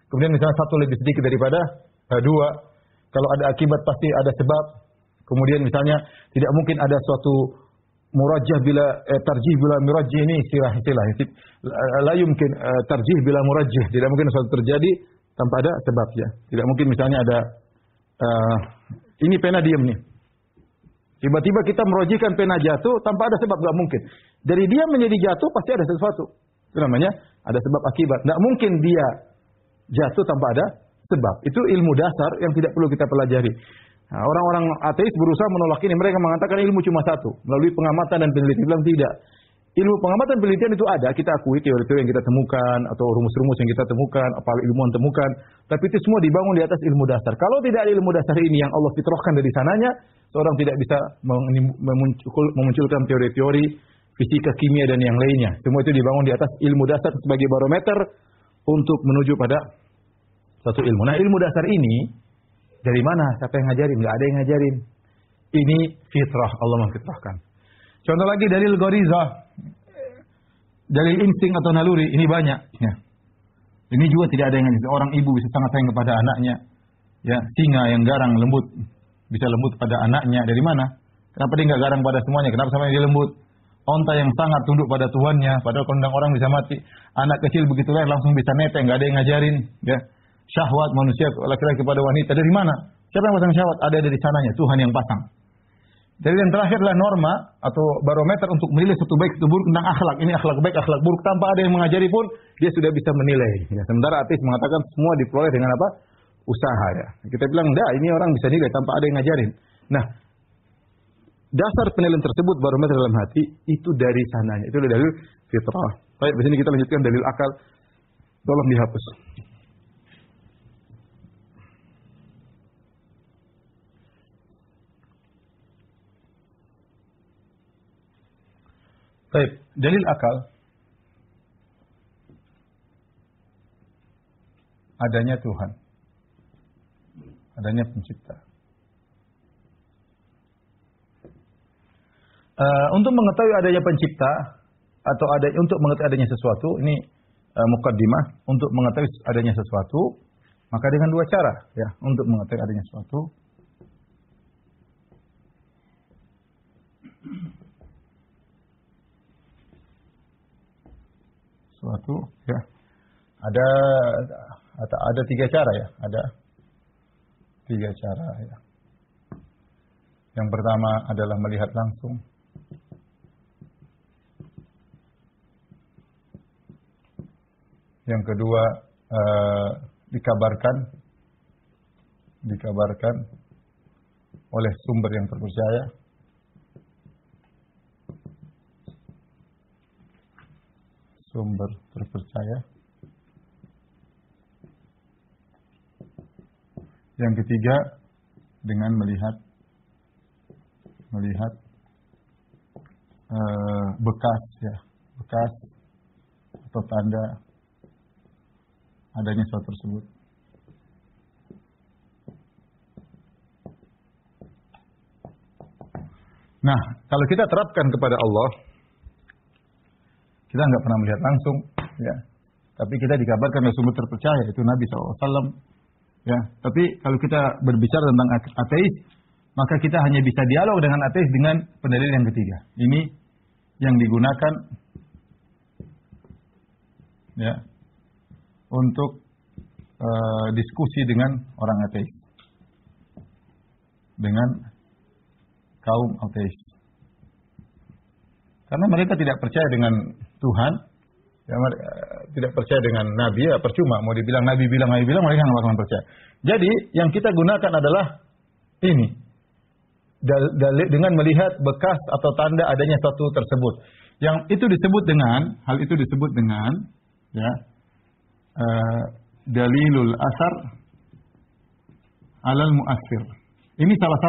Kemudian misalnya satu lebih sedikit daripada dua. Kalau ada akibat pasti ada sebab. Kemudian misalnya tidak mungkin ada suatu murajjah bila tarjih bila murajjih, ini istilah. La yumkin tarjih bila murajjih. Tidak mungkin sesuatu terjadi tanpa ada sebab, ya. Tidak mungkin misalnya ada ini pena diam nih. Tiba-tiba kita merojihkan pena jatuh tanpa ada sebab, enggak mungkin. Dari dia menjadi jatuh pasti ada sesuatu. Itu namanya ada sebab akibat. Enggak mungkin dia jatuh tanpa ada sebab. Itu ilmu dasar yang tidak perlu kita pelajari. Nah, orang-orang ateis berusaha menolak ini. Mereka mengatakan ilmu cuma satu, melalui pengamatan dan penelitian. Bilang tidak. Ilmu pengamatan penelitian itu ada, kita akui teori-teori yang kita temukan atau rumus-rumus yang kita temukan, apa ilmuwan temukan, tapi itu semua dibangun di atas ilmu dasar. Kalau tidak ada ilmu dasar ini yang Allah fitrahkan dari sananya, seorang tidak bisa memunculkan teori-teori fisika, kimia dan yang lainnya. Semua itu dibangun di atas ilmu dasar sebagai barometer untuk menuju pada satu ilmu. Nah, ilmu dasar ini dari mana? Siapa yang ngajarin? Enggak ada yang ngajarin. Ini fitrah, Allah memfitrahkan. Contoh lagi dalil gharizah, dalil insting atau naluri, ini banyak. Ya. Ini juga tidak ada yang ngajarin. Orang ibu bisa sangat sayang kepada anaknya. Ya, singa yang garang lembut bisa lembut pada anaknya. Dari mana? Kenapa dia nggak garang pada semuanya? Kenapa sama dia lembut? Onta yang sangat tunduk pada tuannya, padahal kondang orang bisa mati. Anak kecil begitu lahir langsung bisa netek, nggak ada yang ngajarin. Ya. Syahwat manusia laki-laki kepada wanita dari mana? Siapa yang pasang syahwat? Ada dari sananya, Tuhan yang pasang. Jadi yang terakhir adalah norma atau barometer untuk menilai satu baik, satu buruk tentang akhlak. Ini akhlak baik, akhlak buruk, tanpa ada yang mengajari pun dia sudah bisa menilai. Ya, sementara ateis mengatakan semua diperoleh dengan apa? Usaha, ya. Kita bilang enggak, ini orang bisa nilai tanpa ada yang ngajarin. Nah, dasar penilaian tersebut barometer dalam hati itu dari sananya. Itu dari dalil fitrah. Baik, di sini kita lanjutkan dalil akal. Tolong dihapus. Baik, dalil akal adanya Tuhan, adanya pencipta. Untuk mengetahui adanya pencipta atau untuk mengetahui adanya sesuatu, ini mukaddimah. Untuk mengetahui adanya sesuatu, maka dengan dua cara, ya, untuk mengetahui adanya sesuatu. Ya, ada tiga cara, ya, ada tiga cara, ya. Yang pertama adalah melihat langsung. Yang kedua dikabarkan oleh sumber yang terpercaya. sumber terpercaya. Yang ketiga, dengan melihat bekas atau tanda adanya sesuatu tersebut. Nah, kalau kita terapkan kepada Allah, kita nggak pernah melihat langsung, ya. Tapi kita dikabarkan oleh sumber terpercaya, itu Nabi SAW. Ya, tapi kalau kita berbicara tentang ateis, maka kita hanya bisa dialog dengan ateis dengan pendalil yang ketiga. Ini yang digunakan, ya, untuk diskusi dengan orang ateis, dengan kaum ateis. Karena mereka tidak percaya dengan Tuhan, ya, tidak percaya dengan Nabi, ya percuma. Mau dibilang Nabi bilang, mereka nggak bakalan percaya. Jadi yang kita gunakan adalah ini, dengan melihat bekas atau tanda adanya sesuatu tersebut. Yang itu disebut dengan, hal itu disebut dengan, ya, dalilul asar alal mu'assir. Ini salah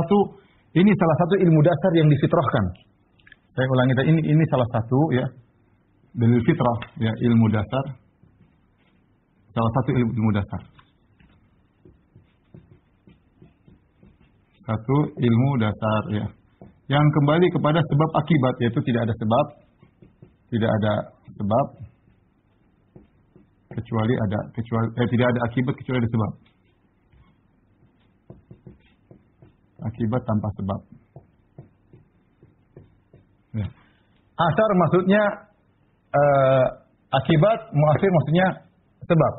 satu ilmu dasar yang difitrahkan. Saya ulangi tadi, ini salah satu, ya, dalil fitrah, ya, ilmu dasar. Salah satu ilmu dasar. Satu ilmu dasar, ya, yang kembali kepada sebab akibat, yaitu tidak ada sebab tidak ada akibat kecuali ada sebab. Akibat tanpa sebab. Ya. Asar maksudnya akibat, mu'assir maksudnya sebab.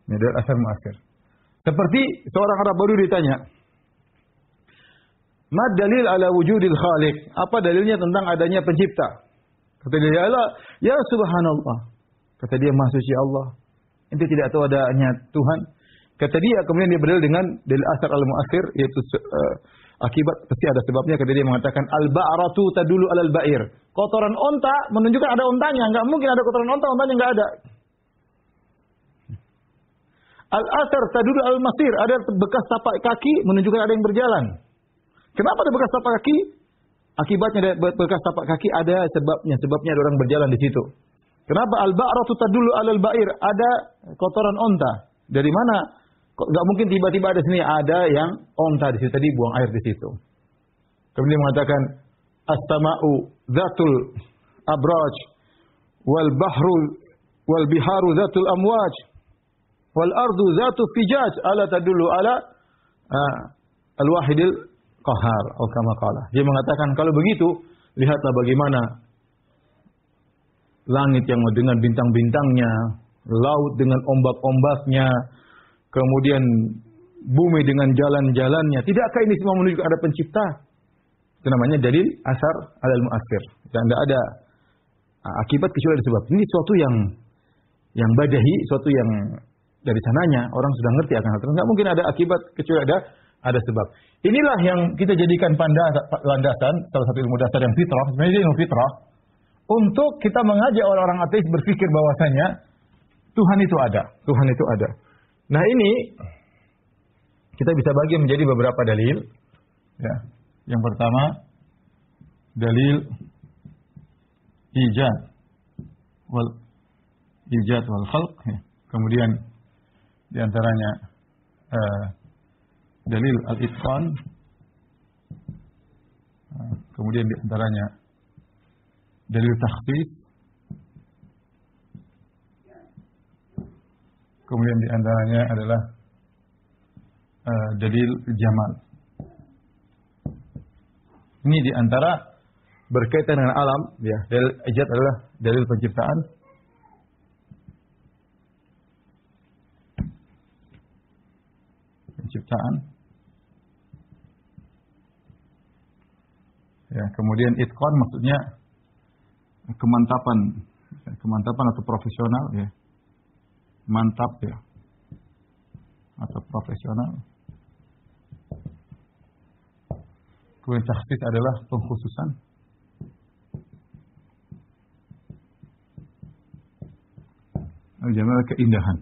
Ini dari asar mu'assir. Seperti seorang Arab baru ditanya, "Ma dalil ala wujudil khaliq?" Apa dalilnya tentang adanya pencipta? Kata dia, "Ya subhanallah." Kata dia, "Maha suci Allah. Ente tidak tahu adanya Tuhan." Kata dia, kemudian dia berdalil dengan dalil asar al-mu'assir, yaitu akibat pasti ada sebabnya. Kata dia mengatakan, "Al-ba'ratu tadulu alal ba'ir." Kotoran onta menunjukkan ada ontanya. Enggak mungkin ada kotoran onta, ontanya enggak ada. Al-asar tadulu al-masir. Ada bekas tapak kaki menunjukkan ada yang berjalan. Kenapa ada bekas tapak kaki? Akibatnya ada bekas tapak kaki, ada sebabnya. Sebabnya ada orang berjalan di situ. Kenapa al-ba'ratu tadulu alal ba'ir? Ada kotoran onta. Dari mana? Enggak mungkin tiba-tiba ada sini, ada yang onta di situ tadi buang air di situ. Kemudian mengatakan as-sama'u dzatul abraj wal biharu dzatul amwaj wal ardu dzatu fijaj ala tadullu ala al-wahidil qahar atau kama qala. Dia mengatakan kalau begitu lihatlah bagaimana langit yang dengan bintang-bintangnya, laut dengan ombak-ombaknya, kemudian bumi dengan jalan-jalannya. Tidakkah ini semua menunjukkan ada pencipta? Itu namanya dalil asar alal mu'assir. Dan tidak ada akibat kecuali ada sebab. Ini suatu yang badahi, suatu yang dari sananya orang sudah ngerti akan hal tersebut. Enggak mungkin ada akibat kecuali ada sebab. Inilah yang kita jadikan landasan, salah satu ilmu dasar yang fitrah, sebenarnya ilmu fitrah, untuk kita mengajak orang-orang ateis berpikir bahwasanya Tuhan itu ada. Tuhan itu ada. Nah ini kita bisa bagi menjadi beberapa dalil. Ya. Yang pertama dalil ijad wal khalq. Ya. Kemudian diantaranya dalil al-itqan. Kemudian diantaranya dalil takhsis. Kemudian diantaranya adalah dalil jamal. Ini diantara berkaitan dengan alam, ya. Dalil ijad adalah dalil penciptaan. Ya, kemudian itqan maksudnya kemantapan atau profesional, ya. Mantap, ya, atau profesional. Kemudian takhsis adalah pengkhususan. Al-jamal keindahan.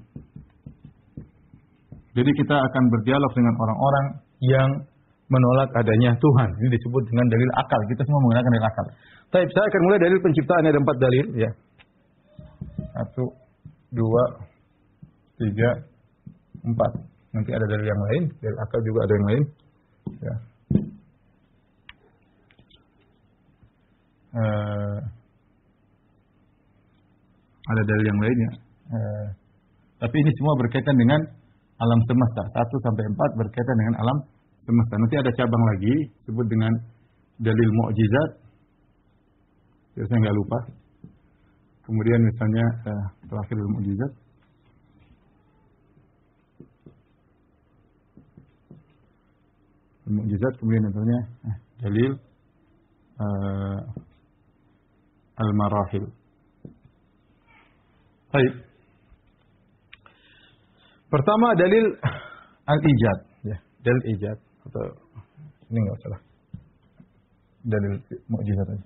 Jadi kita akan berdialog dengan orang-orang yang menolak adanya Tuhan. Ini disebut dengan dalil akal. Kita semua menggunakan dalil akal. Baik, saya akan mulai dalil penciptaan. Ada 4 dalil, ya. 1, 2, 3, 4. Nanti ada dalil yang lain. Dalil akal juga ada yang lain. Ya. Ada dalil yang lain, ya. Tapi ini semua berkaitan dengan alam semesta. 1 sampai 4 berkaitan dengan alam semesta. Nanti ada cabang lagi sebut dengan dalil mukjizat. Ya, saya nggak lupa. Kemudian misalnya terakhir dalil mukjizat. Mukjizat, kemudian misalnya dalil al-marahil. Baik. Pertama dalil al-ijad, ya, dalil ijad atau ini enggak salah. Dalil mukjizat aja.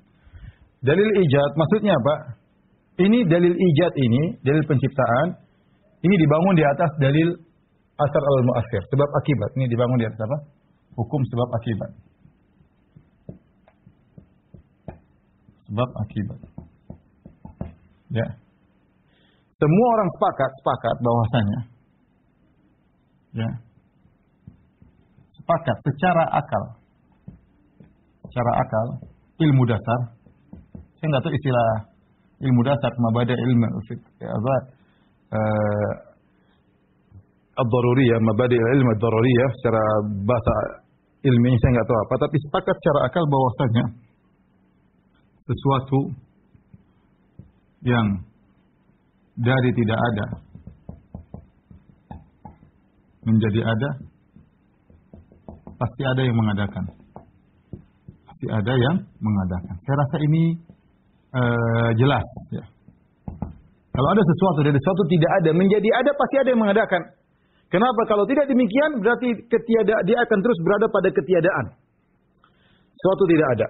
Dalil ijad maksudnya apa? Ini dalil ijad ini, dalil penciptaan ini dibangun di atas dalil asar al-mu'assir, sebab akibat. Ini dibangun di atas apa? Hukum sebab akibat. Sebab akibat. Ya. Semua orang sepakat bahwasanya ya. Sepakat secara akal, ilmu dasar. Saya enggak tahu istilah ilmu dasar, mabada ilmu ad-daruriyah, mabada ilmu ad-daruriyah secara bahasa ilmiah saya enggak tahu apa, tapi sepakat secara akal bahwasanya sesuatu yang dari tidak ada menjadi ada, pasti ada yang mengadakan. Pasti ada yang mengadakan. Saya rasa ini jelas. Ya. Kalau ada sesuatu dari sesuatu tidak ada menjadi ada, pasti ada yang mengadakan. Kenapa? Kalau tidak demikian, berarti dia akan terus berada pada ketiadaan. Sesuatu tidak ada,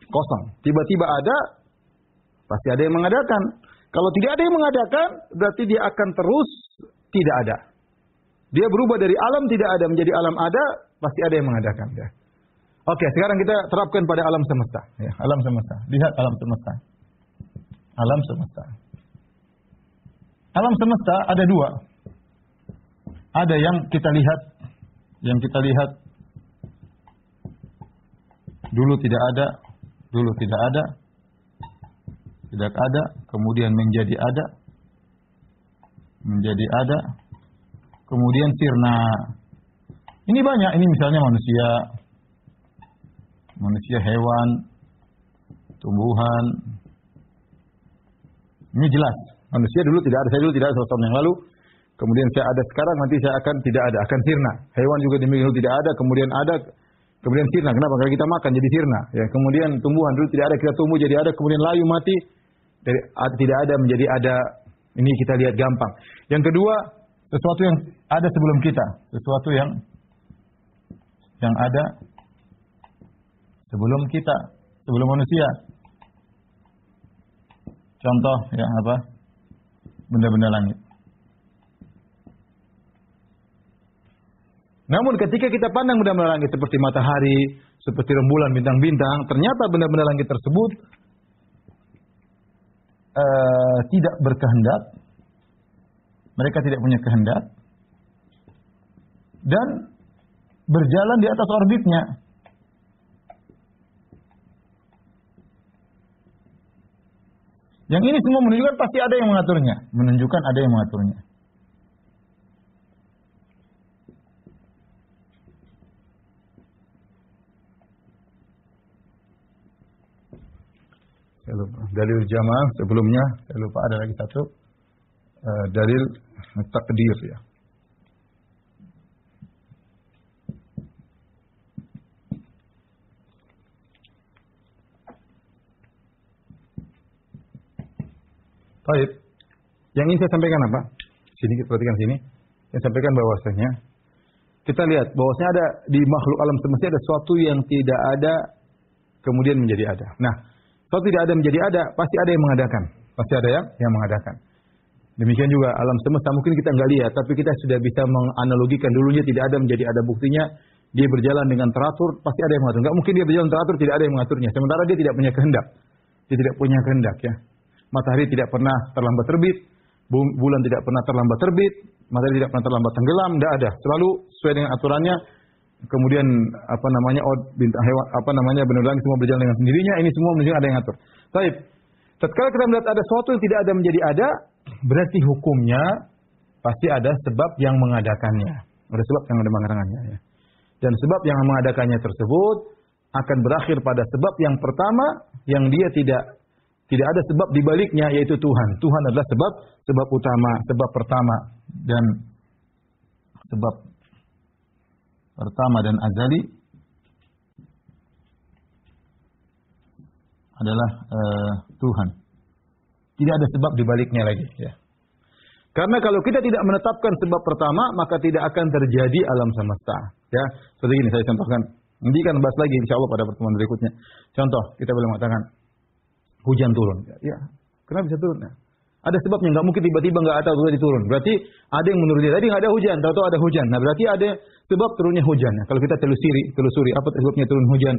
kosong. Tiba-tiba ada, pasti ada yang mengadakan. Kalau tidak ada yang mengadakan, berarti dia akan terus tidak ada. Dia berubah dari alam tidak ada menjadi alam ada, pasti ada yang mengadakan. Ya. Oke, sekarang kita terapkan pada alam semesta. Ya, alam semesta. Lihat alam semesta. Alam semesta. Alam semesta ada 2. Ada yang kita lihat, dulu tidak ada, kemudian menjadi ada, kemudian sirna. Ini banyak, ini misalnya manusia, hewan, tumbuhan. Ini jelas. Manusia dulu tidak ada, saya dulu tidak ada 100 tahun yang lalu. Kemudian saya ada sekarang, nanti saya akan tidak ada, akan sirna. Hewan juga demikian, dulu tidak ada, kemudian sirna. Kenapa? Karena kita makan jadi sirna. Ya, kemudian tumbuhan dulu tidak ada, kita tumbuh jadi ada, kemudian layu mati, dari tidak ada menjadi ada. Ini kita lihat gampang. Yang kedua, sesuatu yang ada sebelum kita, sesuatu yang ada sebelum kita, sebelum manusia. Contoh ya apa? Benda-benda langit. Namun ketika kita pandang benda-benda langit seperti matahari, seperti rembulan, bintang-bintang, ternyata benda-benda langit tersebut tidak berkehendak. Mereka tidak punya kehendak. Dan berjalan di atas orbitnya. Yang ini semua menunjukkan pasti ada yang mengaturnya. Menunjukkan ada yang mengaturnya. Saya lupa. Dalil jamaah sebelumnya, saya lupa ada lagi satu. Dalil takdir ya. Baik. Yang ingin saya sampaikan apa? Sini kita perhatikan sini. Saya sampaikan bahwasanya kita lihat bahwasanya ada di makhluk alam semesta ada sesuatu yang tidak ada kemudian menjadi ada. Nah, kalau tidak ada menjadi ada, pasti ada yang mengadakan. Pasti ada yang mengadakan. Demikian juga alam semesta mungkin kita nggak lihat, tapi kita sudah bisa menganalogikan dulunya tidak ada menjadi ada, buktinya dia berjalan dengan teratur, pasti ada yang mengatur. Nggak mungkin dia berjalan teratur tidak ada yang mengaturnya. Sementara dia tidak punya kehendak. Dia tidak punya kehendak ya. Matahari tidak pernah terlambat terbit, bulan tidak pernah terlambat terbit, matahari tidak pernah terlambat tenggelam, tidak ada. Selalu sesuai dengan aturannya. Kemudian bintang hewan benda langit semua berjalan dengan sendirinya. Ini semua menunjukkan ada yang ngatur. Baik. Tatkala kita melihat ada sesuatu yang tidak ada menjadi ada, berarti hukumnya pasti ada sebab yang mengadakannya. Ada sebab yang ada mengadakannya ya. Dan sebab yang mengadakannya tersebut akan berakhir pada sebab yang pertama yang dia tidak ada sebab di baliknya, yaitu Tuhan. Tuhan adalah sebab utama, sebab pertama dan sebab pertama dan azali adalah Tuhan. Tidak ada sebab di baliknya lagi ya. Karena kalau kita tidak menetapkan sebab pertama, maka tidak akan terjadi alam semesta. Ya, seperti ini saya contohkan. Nanti kan bahas lagi insyaallah pada pertemuan berikutnya. Contoh, kita boleh mengatakan hujan turun. Ya, kenapa bisa turun? Ya. Ada sebabnya, nggak mungkin tiba-tiba nggak ada tiba-tiba turun. Berarti ada yang menurut dia tadi nggak ada hujan, tahu-tahu ada hujan. Nah, berarti ada sebab turunnya hujan. Nah, kalau kita telusuri apa sebabnya turun hujan?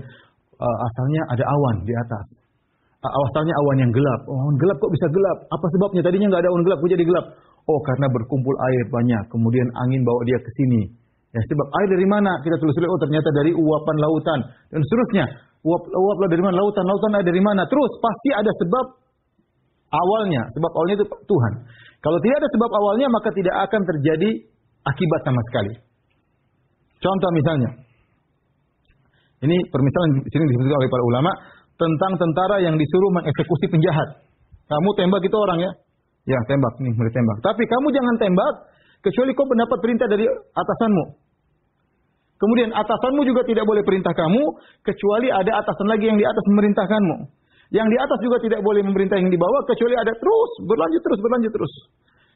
Asalnya ada awan di atas. Asalnya awan yang gelap. Oh, awan gelap kok bisa gelap? Apa sebabnya? Tadinya nggak ada awan gelap, kok jadi gelap? Oh, karena berkumpul air banyak. Kemudian angin bawa dia ke sini. Ya, sebab air dari mana? Kita telusuri, oh ternyata dari uapan lautan. Dan seterusnya. Uap dari mana? Lautan air dari mana? Terus pasti ada sebab awalnya. Sebab awalnya itu Tuhan. Kalau tidak ada sebab awalnya, maka tidak akan terjadi akibat sama sekali. Contoh misalnya. Ini permisalan di sini disebutkan oleh para ulama tentang tentara yang disuruh mengeksekusi penjahat. Kamu tembak itu orang ya? Ya, tembak. Nih, boleh tembak. Tapi kamu jangan tembak kecuali kau mendapat perintah dari atasanmu. Kemudian atasanmu juga tidak boleh perintah kamu kecuali ada atasan lagi yang di atas memerintahkanmu. Yang di atas juga tidak boleh memerintah yang di bawah kecuali ada berlanjut terus.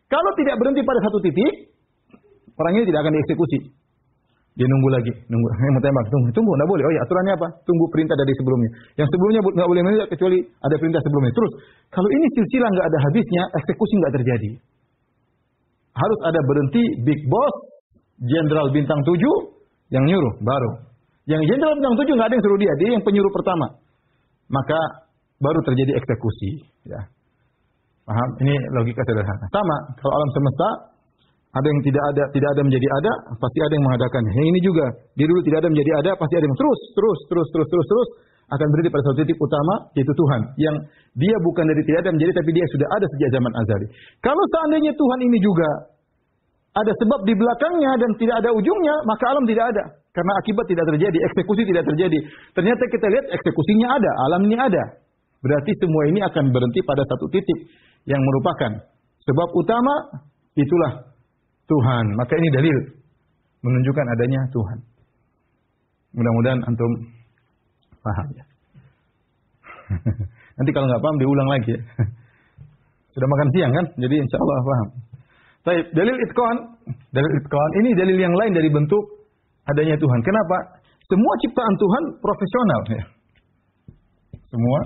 Kalau tidak berhenti pada satu titik, orang ini tidak akan dieksekusi. Dia nunggu, mau tembak, tunggu, enggak boleh. Oh ya, aturannya apa? Tunggu perintah dari sebelumnya. Yang sebelumnya enggak boleh memerintah kecuali ada perintah sebelumnya. Terus, kalau ini silsilah enggak ada habisnya, eksekusi enggak terjadi. Harus ada berhenti big boss, jenderal bintang 7 yang nyuruh baru. Yang jenderal bintang 7 enggak ada yang suruh dia yang penyuruh pertama. Maka baru terjadi eksekusi, ya. Paham? Ini logika sederhana. Sama, kalau alam semesta ada yang tidak ada menjadi ada, pasti ada yang mengadakannya. Yang ini juga, dia dulu tidak ada menjadi ada, pasti ada yang terus akan berhenti pada satu titik utama, yaitu Tuhan. Yang dia bukan dari tidak ada menjadi, tapi dia sudah ada sejak zaman azali. Kalau seandainya Tuhan ini juga ada sebab di belakangnya dan tidak ada ujungnya, maka alam tidak ada. Karena akibat tidak terjadi, eksekusi tidak terjadi. Ternyata kita lihat eksekusinya ada, alam ini ada. Berarti semua ini akan berhenti pada satu titik yang merupakan sebab utama, itulah Tuhan. Maka ini dalil menunjukkan adanya Tuhan. Mudah-mudahan antum paham ya. Nanti kalau nggak paham diulang lagi ya. Sudah makan siang kan? Jadi insya Allah paham. Baik, dalil itqan ini dalil yang lain dari bentuk adanya Tuhan. Kenapa? Semua ciptaan Tuhan profesional ya. Semua.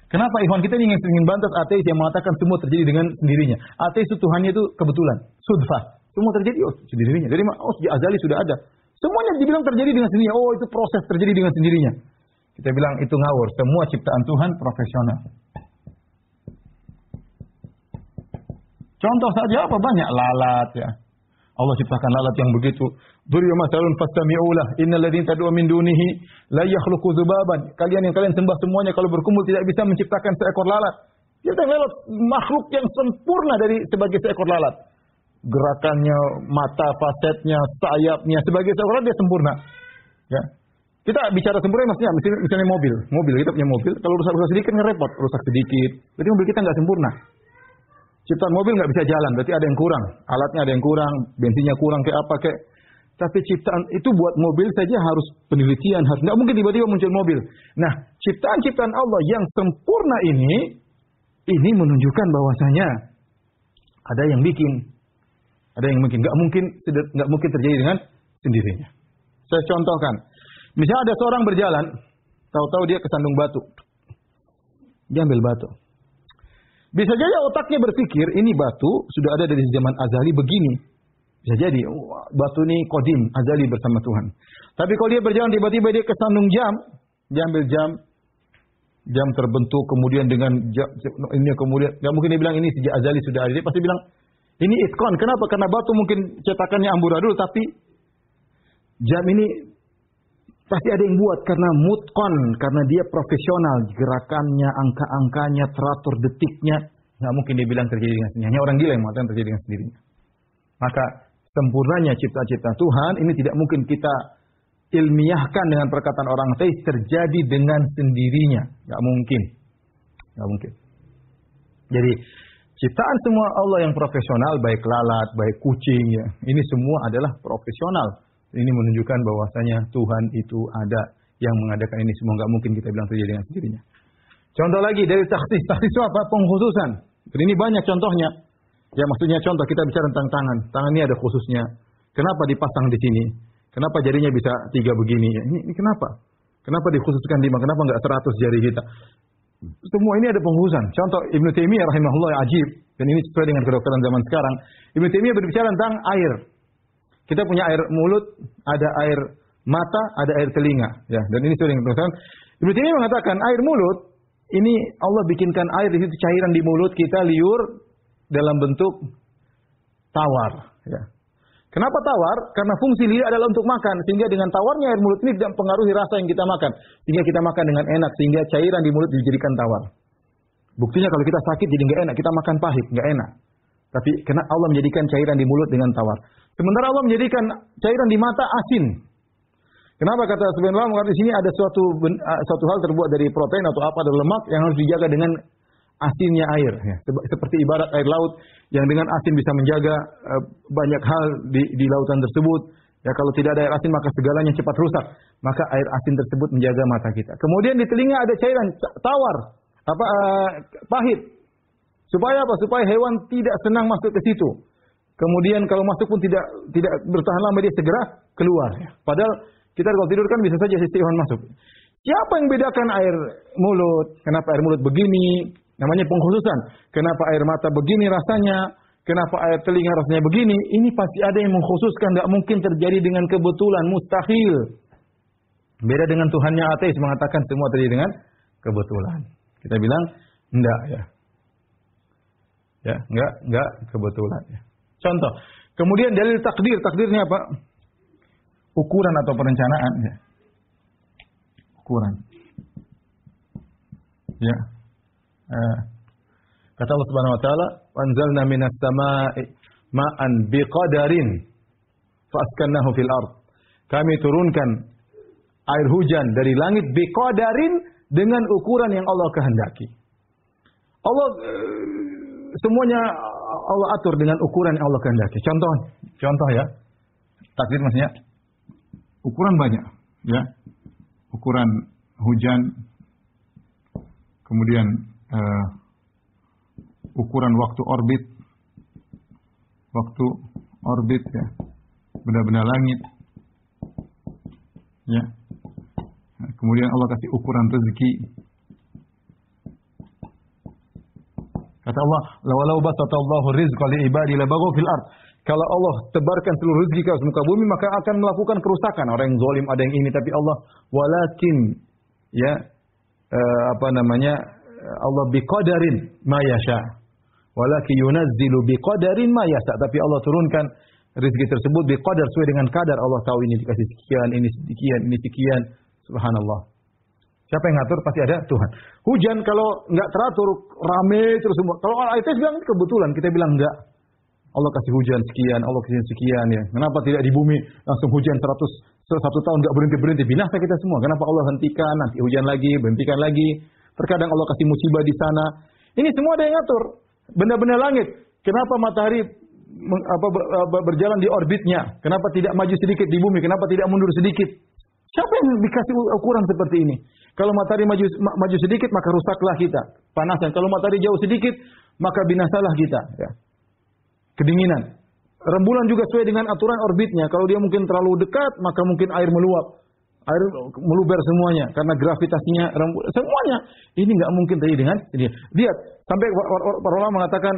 Kenapa Ikhwan kita ingin bantas ateis yang mengatakan semua terjadi dengan sendirinya? Ateis itu Tuhannya itu kebetulan, sudfah. Semua terjadi sendirinya. Dari sejak azali sudah ada. Semuanya dibilang terjadi dengan sendirinya. Oh, itu proses terjadi dengan sendirinya. Kita bilang itu ngawur. Semua ciptaan Tuhan profesional. Contoh saja apa banyak lalat ya. Allah ciptakan lalat yang begitu. Duriya masalun fastami'ulah innal ladzina tad'u min dunihi la yakhluqu dzubaban. Kalian yang kalian sembah semuanya kalau berkumpul tidak bisa menciptakan seekor lalat. Dia lalat makhluk yang sempurna dari sebagai seekor lalat. Gerakannya, mata, fasetnya, sayapnya sebagai seekor lalat dia sempurna. Ya. Kita bicara sempurna maksudnya misalnya mobil kita punya mobil, kalau rusak sedikit kan repot, rusak sedikit. Berarti mobil kita enggak sempurna. Ciptaan mobil nggak bisa jalan, berarti ada yang kurang. Alatnya ada yang kurang, bensinnya kurang, kayak apa kayak. Tapi ciptaan itu buat mobil saja harus penelitian, nggak mungkin tiba-tiba muncul mobil. Nah, ciptaan-ciptaan Allah yang sempurna ini menunjukkan bahwasanya ada yang bikin, nggak mungkin terjadi dengan sendirinya. Saya contohkan, misalnya ada seorang berjalan, tahu-tahu dia kesandung batu, dia ambil batu. Bisa jadi otaknya berpikir, ini batu sudah ada dari zaman azali begini. Bisa jadi, batu ini kodim, azali bersama Tuhan. Tapi kalau dia berjalan, tiba-tiba dia kesandung jam. Dia ambil jam terbentuk, kemudian dengan jam, ini kemudian, nggak mungkin dia bilang ini sejak azali sudah ada. Dia pasti bilang, ini itkon. Kenapa? Karena batu mungkin cetakannya amburadul, tapi jam ini pasti ada yang buat karena mutkon, karena dia profesional, gerakannya, angka-angkanya, teratur detiknya. Nggak mungkin dia bilang terjadi dengan sendirinya. Hanya orang gila yang mengatakan terjadi dengan sendirinya. Maka sempurnanya cipta-cipta Tuhan ini tidak mungkin kita ilmiahkan dengan perkataan orang ateis terjadi dengan sendirinya. Nggak mungkin. Nggak mungkin. Jadi ciptaan semua Allah yang profesional, baik lalat, baik kucing, ya, ini semua adalah profesional. Ini menunjukkan bahwasanya Tuhan itu ada yang mengadakan ini semua. Nggak mungkin kita bilang terjadi dengan sendirinya. Contoh lagi dari takhsis. Takhsis itu apa? Pengkhususan. Dan ini banyak contohnya. Ya maksudnya contoh kita bicara tentang tangan. Tangan ini ada khususnya. Kenapa dipasang di sini? Kenapa jarinya bisa 3 begini? Ya, ini kenapa? Kenapa dikhususkan 5? Kenapa nggak 100 jari kita? Semua ini ada pengkhususan. Contoh Ibnu Taimiyah rahimahullah yang ajib. Dan ini sesuai dengan kedokteran zaman sekarang. Ibnu Taimiyah berbicara tentang air. Kita punya air mulut, ada air mata, ada air telinga. Ya, dan ini sesuai dengan kedokteran. Ibnu Taimiyah mengatakan air mulut, ini Allah bikinkan air di situ, cairan di mulut kita liur dalam bentuk tawar. Ya. Kenapa tawar? Karena fungsi lidah adalah untuk makan. Sehingga dengan tawarnya air mulut ini tidak mempengaruhi rasa yang kita makan. Sehingga kita makan dengan enak. Sehingga cairan di mulut dijadikan tawar. Buktinya kalau kita sakit jadi nggak enak. Kita makan pahit, nggak enak. Tapi karena Allah menjadikan cairan di mulut dengan tawar. Sementara Allah menjadikan cairan di mata asin. Kenapa kata sebagian ulama di sini ada suatu hal terbuat dari protein atau apa, dari lemak yang harus dijaga dengan asinnya air. Ya. Seperti ibarat air laut yang dengan asin bisa menjaga banyak hal di lautan tersebut. Ya kalau tidak ada air asin maka segalanya cepat rusak. Maka air asin tersebut menjaga mata kita. Kemudian di telinga ada cairan tawar, pahit. Supaya apa? Supaya hewan tidak senang masuk ke situ. Kemudian kalau masuk pun tidak bertahan lama, dia segera keluar. Padahal kita kalau tidur kan bisa saja sisi hewan masuk. Siapa yang bedakan air mulut? Kenapa air mulut begini? Namanya pengkhususan. Kenapa air mata begini rasanya? Kenapa air telinga rasanya begini? Ini pasti ada yang mengkhususkan. Tidak mungkin terjadi dengan kebetulan. Mustahil. Beda dengan Tuhannya ateis mengatakan semua terjadi dengan kebetulan. Kita bilang enggak ya. Ya, enggak kebetulan ya. Contoh. Kemudian dalil takdir. Takdirnya apa? Ukuran atau perencanaan ya. Ukuran. Ya. Kata Allah Subhanahu wa taala, "Anzalna minas samaa'i ma'an biqadarin fa'askannahu fil ard." Kami turunkan air hujan dari langit biqadarin dengan ukuran yang Allah kehendaki. Allah semuanya Allah atur dengan ukuran yang Allah kehendaki. Contoh ya. Takdir maksudnya ukuran banyak, ya. Ukuran hujan, kemudian ukuran waktu orbit ya, benda-benda langit, ya. Kemudian Allah kasih ukuran rezeki. Kata Allah, "Lawalau basatallahu rizqa li ibadi labaghaw fil ard." Kalau Allah tebarkan seluruh rezeki ke muka bumi, maka akan melakukan kerusakan. Orang yang zalim ada yang ini, tapi Allah walakin ya Allah biqadarin ma yasha. Walakin yunazzilu biqadarin ma yasha. Tapi Allah turunkan rezeki tersebut biqadar, sesuai dengan kadar. Allah tahu ini dikasih sekian, ini sekian, ini sekian. Subhanallah. Siapa yang ngatur? Pasti ada Tuhan. Hujan kalau nggak teratur, rame terus semua. Kalau orang ateis bilang kebetulan, kita bilang enggak. Allah kasih hujan sekian, Allah kasih sekian ya. Kenapa tidak di bumi langsung hujan 101 tahun nggak berhenti? Binasa kita semua. Kenapa Allah hentikan, nanti hujan lagi, berhentikan lagi. Terkadang Allah kasih musibah di sana. Ini semua ada yang ngatur. Benda-benda langit. Kenapa matahari berjalan di orbitnya? Kenapa tidak maju sedikit di bumi? Kenapa tidak mundur sedikit? Siapa yang dikasih ukuran seperti ini? Kalau matahari maju sedikit, maka rusaklah kita. Panasan. Kalau matahari jauh sedikit, maka binasalah kita. Ya. Kedinginan. Rembulan juga sesuai dengan aturan orbitnya. Kalau dia mungkin terlalu dekat, maka mungkin air meluap. air meluber semuanya karena gravitasinya semuanya. Ini nggak mungkin terjadi dengan dia. Lihat, sampai para ulama mengatakan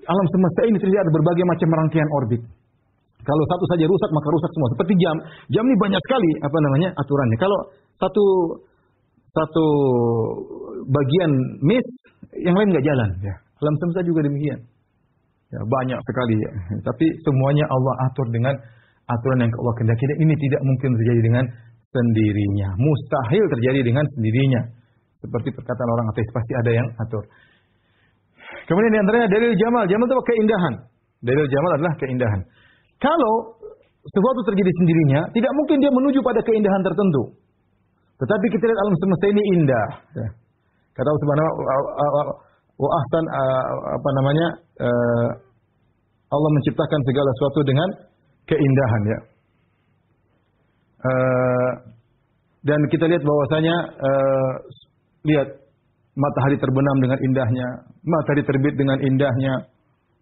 alam semesta ini terjadi ada berbagai macam rangkaian orbit. Kalau satu saja rusak maka rusak semua. Seperti jam. Jam ini banyak sekali aturannya. Kalau satu bagian miss, yang lain nggak jalan. Ya. Alam semesta juga demikian. Ya, banyak sekali. Ya. Tapi semuanya Allah atur dengan aturan yang Allah kehendaki. Ini tidak mungkin terjadi dengan sendirinya. Mustahil terjadi dengan sendirinya. Seperti perkataan orang ateis, pasti ada yang atur. Kemudian di antaranya dalil jamal. Jamal itu keindahan. Dalil jamal adalah keindahan. Kalau sesuatu terjadi sendirinya, tidak mungkin dia menuju pada keindahan tertentu. Tetapi kita lihat alam semesta ini indah. Ya. Kata Allah Subhanahu wa ahsan Allah menciptakan segala sesuatu dengan keindahan, ya. Dan kita lihat bahwasanya lihat matahari terbenam dengan indahnya, matahari terbit dengan indahnya,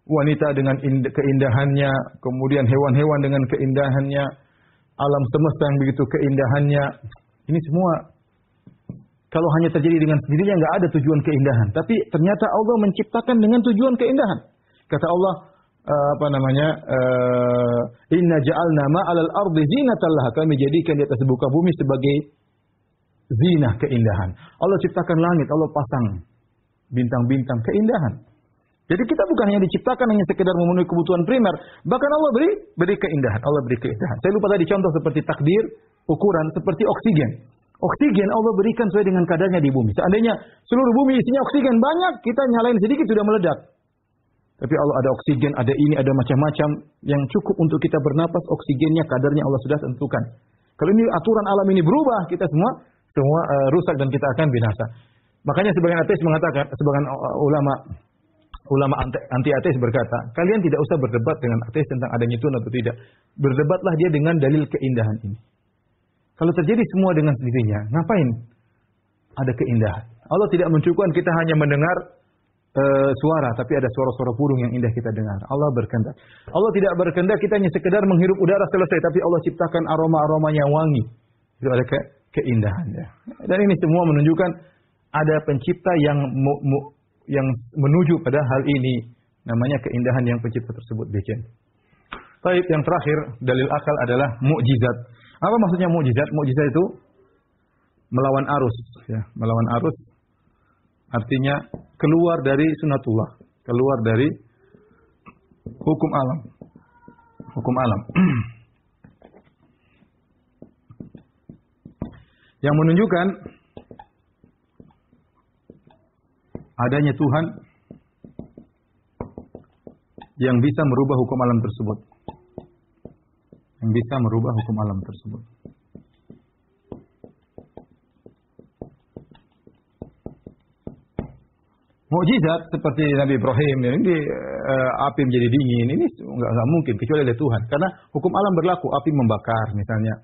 wanita dengan keindahannya, kemudian hewan-hewan dengan keindahannya, alam semesta yang begitu keindahannya. Ini semua kalau hanya terjadi dengan sendirinya nggak ada tujuan keindahan. Tapi ternyata Allah menciptakan dengan tujuan keindahan. Kata Allah, Inna ja'alna ma'alal ardi zinatan laha. Kami jadikan di atas muka bumi sebagai zinah keindahan. Allah ciptakan langit, Allah pasang bintang-bintang keindahan. Jadi kita bukan hanya diciptakan hanya sekedar memenuhi kebutuhan primer, bahkan Allah beri keindahan. Allah beri keindahan. Saya lupa tadi contoh seperti takdir, ukuran seperti oksigen. Oksigen Allah berikan sesuai dengan kadarnya di bumi. Seandainya seluruh bumi isinya oksigen banyak, kita nyalain sedikit sudah meledak. Tapi Allah ada oksigen, ada ini, ada macam-macam yang cukup untuk kita bernapas. Oksigennya kadarnya Allah sudah tentukan. Kalau ini aturan alam ini berubah, kita semua rusak dan kita akan binasa. Makanya sebagian ateis mengatakan, sebagian ulama anti ateis berkata, kalian tidak usah berdebat dengan ateis tentang adanya Tuhan atau tidak. Berdebatlah dia dengan dalil keindahan ini. Kalau terjadi semua dengan sendirinya, ngapain ada keindahan? Allah tidak mencukupkan kita hanya mendengar suara, tapi ada suara-suara burung yang indah kita dengar. Allah berkehendak. Allah tidak berkehendak kita hanya sekedar menghirup udara selesai, tapi Allah ciptakan aroma-aroma yang wangi. Itu ada keindahannya. Dan ini semua menunjukkan ada pencipta yang menuju pada hal ini. Namanya keindahan yang pencipta tersebut bikin. Baik, yang terakhir, dalil akal adalah mukjizat. Apa maksudnya mukjizat? Mukjizat itu melawan arus, ya, melawan arus. Artinya keluar dari sunatullah, keluar dari hukum alam. Hukum alam. Yang menunjukkan adanya Tuhan yang bisa merubah hukum alam tersebut. Yang bisa merubah hukum alam tersebut. Mukjizat seperti Nabi Ibrahim, ini api menjadi dingin, ini nggak mungkin kecuali oleh Tuhan. Karena hukum alam berlaku, api membakar misalnya,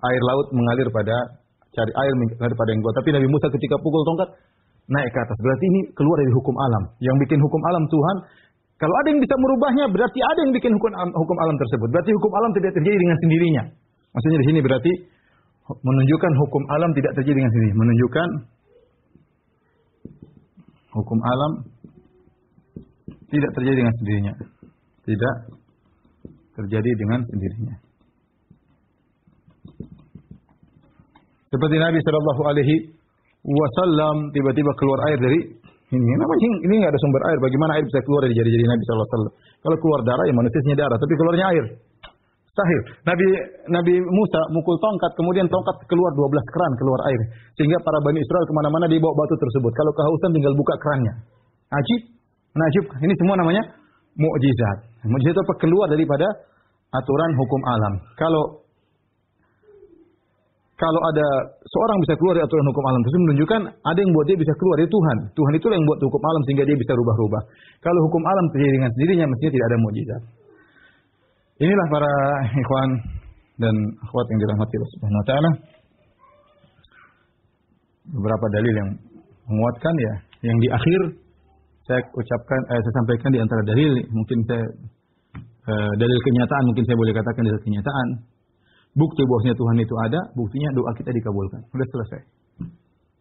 air laut mengalir pada cari air mengalir pada yang kuat. Tapi Nabi Musa ketika pukul tongkat naik ke atas, berarti ini keluar dari hukum alam. Yang bikin hukum alam Tuhan. Kalau ada yang bisa merubahnya, berarti ada yang bikin hukum alam tersebut. Berarti hukum alam tidak terjadi dengan sendirinya. Maksudnya di sini berarti menunjukkan hukum alam tidak terjadi dengan sendirinya. Menunjukkan hukum alam tidak terjadi dengan sendirinya. Tidak terjadi dengan sendirinya. Seperti Nabi Shallallahu Alaihi Wasallam tiba-tiba keluar air dari ini nggak ada sumber air. Bagaimana air bisa keluar dari jari-jari Nabi Shallallahu Alaihi Wasallam? Kalau keluar darah ya manusianya darah, tapi keluarnya air. Mustahil. Nabi Musa mukul tongkat, kemudian tongkat keluar 12 keran keluar air. Sehingga para Bani Israel kemana-mana dibawa batu tersebut. Kalau kehausan tinggal buka kerannya. Najib. Ini semua namanya mukjizat. Mukjizat itu keluar daripada aturan hukum alam. Kalau ada seorang bisa keluar dari aturan hukum alam, itu menunjukkan ada yang buat dia bisa keluar dari Tuhan. Tuhan itulah yang buat hukum alam sehingga dia bisa rubah-rubah. Kalau hukum alam terjadi dengan sendirinya, mestinya tidak ada mukjizat. Inilah para ikhwan dan akhwat yang dirahmati Allah Subhanahu wa taala. Beberapa dalil yang menguatkan ya, yang di akhir saya sampaikan di antara dalil, mungkin saya dalil kenyataan, mungkin saya boleh katakan dalil kenyataan bukti bahwasanya Tuhan itu ada, buktinya doa kita dikabulkan. Sudah selesai.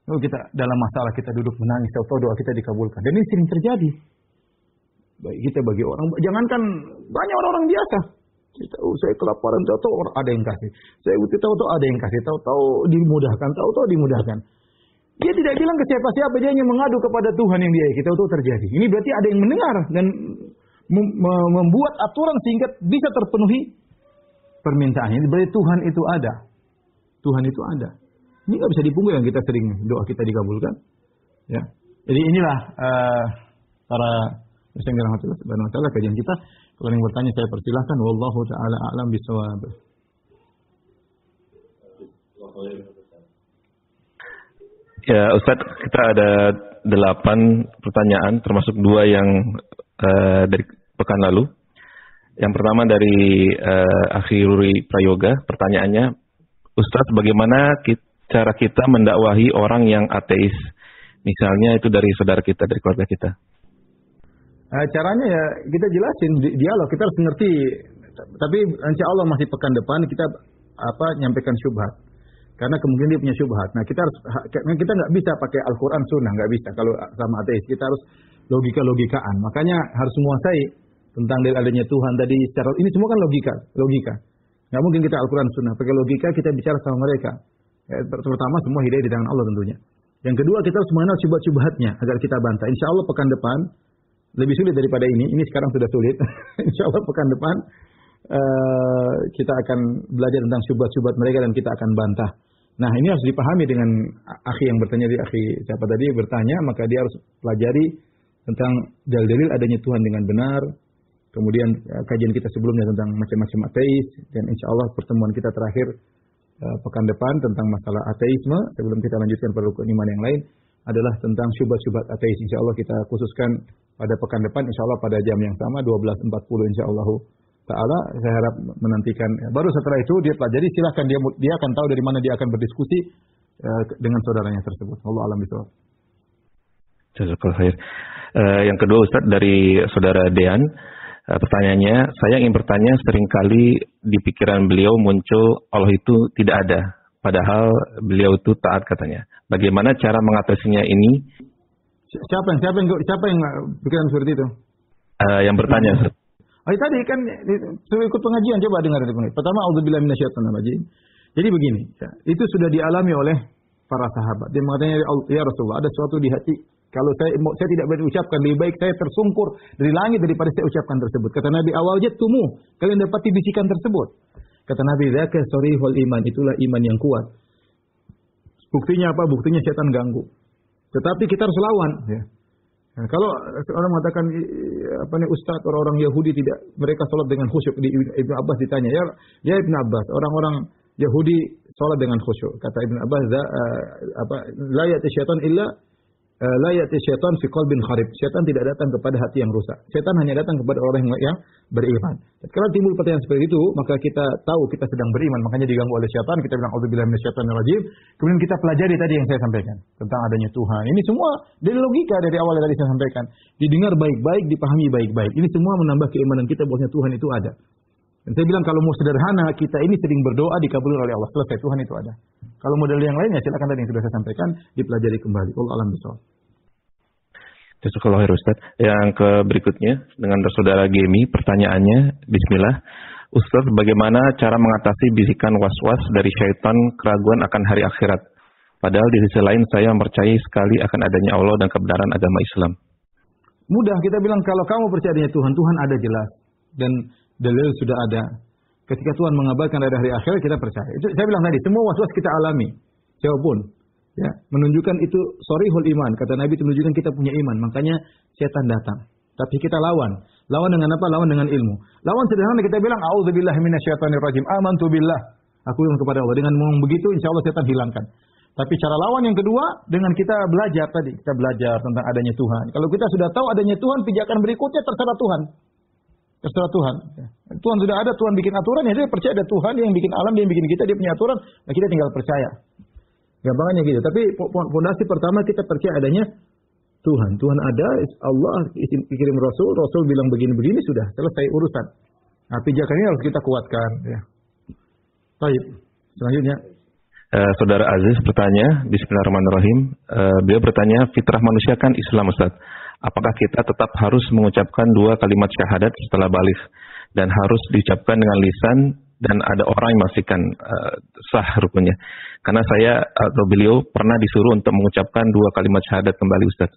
Lalu kita dalam masalah kita duduk menangis, tahu doa kita dikabulkan. Dan ini sering terjadi. Baik kita bagi orang, jangankan banyak orang-orang biasa. Kita, saya kelaparan, tahu ada yang kasih. Saya butuh tahu ada yang kasih, tahu dimudahkan, tahu dimudahkan. Dia tidak bilang ke siapa-siapa, dia hanya mengadu kepada Tuhan yang dia kita tahu terjadi. Ini berarti ada yang mendengar dan membuat aturan sehingga bisa terpenuhi permintaannya. Ini berarti Tuhan itu ada. Tuhan itu ada. Ini nggak bisa dipungkiri yang kita sering doa kita dikabulkan. Ya. Jadi inilah para yang dirahmati Allah Subhanahu wa taala kajian kita. Kalau yang bertanya saya persilahkan. Wallahu taala a'lam bishawab. Ya Ustadz, kita ada 8 pertanyaan, termasuk 2 yang dari pekan lalu. Yang pertama dari Akhi Ruri Prayoga, pertanyaannya, Ustadz, bagaimana cara kita mendakwahi orang yang ateis? Misalnya itu dari saudara kita, dari keluarga kita. Caranya ya kita jelasin dialog, kita harus ngerti. Tapi insya Allah masih pekan depan kita nyampaikan syubhat. Karena kemungkinan dia punya syubhat. Nah kita nggak bisa pakai Al-Quran Sunnah, nggak bisa kalau sama ateis. Kita harus logika-logikaan. Makanya harus menguasai tentang adanya Tuhan tadi. Secara ini semua kan logika. Nggak mungkin kita Al-Quran Sunnah. Pakai logika kita bicara sama mereka. Pertama semua hidayah di tangan Allah tentunya. Yang kedua kita harus mengenal syubhat-syubhatnya agar kita bantah. Insya Allah pekan depan lebih sulit daripada ini. Ini sekarang sudah sulit. Insya Allah pekan depan kita akan belajar tentang syubhat-syubhat mereka dan kita akan bantah. Nah ini harus dipahami dengan akhi yang bertanya di akhi siapa tadi bertanya, maka dia harus pelajari tentang dalil-dalil adanya Tuhan dengan benar. Kemudian kajian kita sebelumnya tentang macam-macam ateis, dan insya Allah pertemuan kita terakhir pekan depan tentang masalah ateisme sebelum kita lanjutkan pada rukun iman yang lain adalah tentang syubhat-syubhat ateis. Insya Allah kita khususkan pada pekan depan, insya Allah pada jam yang sama 12.40 insya Allah Ta'ala. Saya harap menantikan. Baru setelah itu dia pelajari, silahkan dia akan tahu dari mana dia akan berdiskusi dengan saudaranya tersebut. Allah alam bisawab. Jazakallahu khair. Yang kedua Ustaz dari saudara Dean, pertanyaannya, saya ingin bertanya, seringkali di pikiran beliau muncul Allah itu tidak ada, padahal beliau itu taat katanya. Bagaimana cara mengatasinya ini? Siapa yang pikiran seperti itu? Yang bertanya. Tadi kan suruh ikut pengajian, coba dengar itu. Pertama, auzubillahi minasyaitonir rajim. Jadi begini, itu sudah dialami oleh para sahabat. Dia mengatakan, ya Rasulullah, ada sesuatu di hati. Kalau saya tidak berucapkan, lebih baik saya tersungkur dari langit daripada saya ucapkan tersebut. Kata Nabi, awal jatumu, kalian dapati bisikan tersebut. Kata Nabi, dzaka sarihul iman, itulah iman yang kuat. Buktinya apa? Buktinya setan ganggu. Tetapi kita harus lawan. Ya. Nah, kalau orang mengatakan Ustaz, orang-orang Yahudi tidak, mereka sholat dengan khusyuk. Ibnu Abbas ditanya, ya Ibnu Abbas, orang-orang Yahudi sholat dengan khusyuk. Kata Ibnu Abbas, la ya'ti syaitan illa la ya'ti syaitan fi qalbin kharib. Syaitan tidak datang kepada hati yang rusak. Syaitan hanya datang kepada orang yang beriman. Kalau timbul pertanyaan seperti itu, maka kita tahu kita sedang beriman, makanya diganggu oleh syaitan. Kita bilang auzubillahi minasyaitonir rajim. Kemudian kita pelajari tadi yang saya sampaikan tentang adanya Tuhan. Ini semua dari logika dari awal yang tadi saya sampaikan. Didengar baik-baik, dipahami baik-baik. Ini semua menambah keimanan kita bahwa Tuhan itu ada. Dan saya bilang kalau mau sederhana, kita ini sering berdoa dikabulkan oleh Allah. Selesai, Tuhan itu ada. Kalau model yang lainnya silakan tadi yang sudah saya sampaikan dipelajari kembali. Allah alam bisawab. Jazakallahu khair Ustaz. Yang ke berikutnya dengan saudara Gemi, pertanyaannya, bismillah. Ustaz, bagaimana cara mengatasi bisikan was-was dari syaitan keraguan akan hari akhirat? Padahal di sisi lain saya mempercayai sekali akan adanya Allah dan kebenaran agama Islam. Mudah, kita bilang kalau kamu percaya adanya Tuhan, Tuhan ada jelas. Dan dalil sudah ada. Ketika Tuhan mengabarkan ada hari akhirat, kita percaya. Itu saya bilang tadi, semua was-was kita alami. Siapapun. Ya, menunjukkan itu sorihul iman. Kata Nabi itu menunjukkan kita punya iman. Makanya setan datang. Tapi kita lawan. Lawan dengan apa? Lawan dengan ilmu. Lawan sederhana kita bilang auzubillahi minasyaitonir rajim. Amantu billah. Aku iman kepada Allah. Dengan ngomong begitu insya Allah setan hilangkan. Tapi cara lawan yang kedua dengan kita belajar tadi. Kita belajar tentang adanya Tuhan. Kalau kita sudah tahu adanya Tuhan, pijakan berikutnya terserah Tuhan. Terserah Tuhan. Tuhan sudah ada, Tuhan bikin aturan, ya dia percaya ada Tuhan yang bikin alam, dia yang bikin kita, dia punya aturan, nah kita tinggal percaya. Gampangannya gitu. Tapi fondasi pertama kita percaya adanya Tuhan. Tuhan ada, Allah kirim Rasul, Rasul bilang begini-begini, sudah selesai urusan. Nah, pijakan ini harus kita kuatkan. Ya. Baik. Selanjutnya. Saudara Aziz bertanya, Bismillahirrahmanirrahim. Beliau bertanya, fitrah manusia kan Islam, Ustaz. Apakah kita tetap harus mengucapkan 2 kalimat syahadat setelah balik dan harus diucapkan dengan lisan dan ada orang yang memastikan sah rukunnya? Karena saya atau beliau pernah disuruh untuk mengucapkan 2 kalimat syahadat kembali, Ustaz.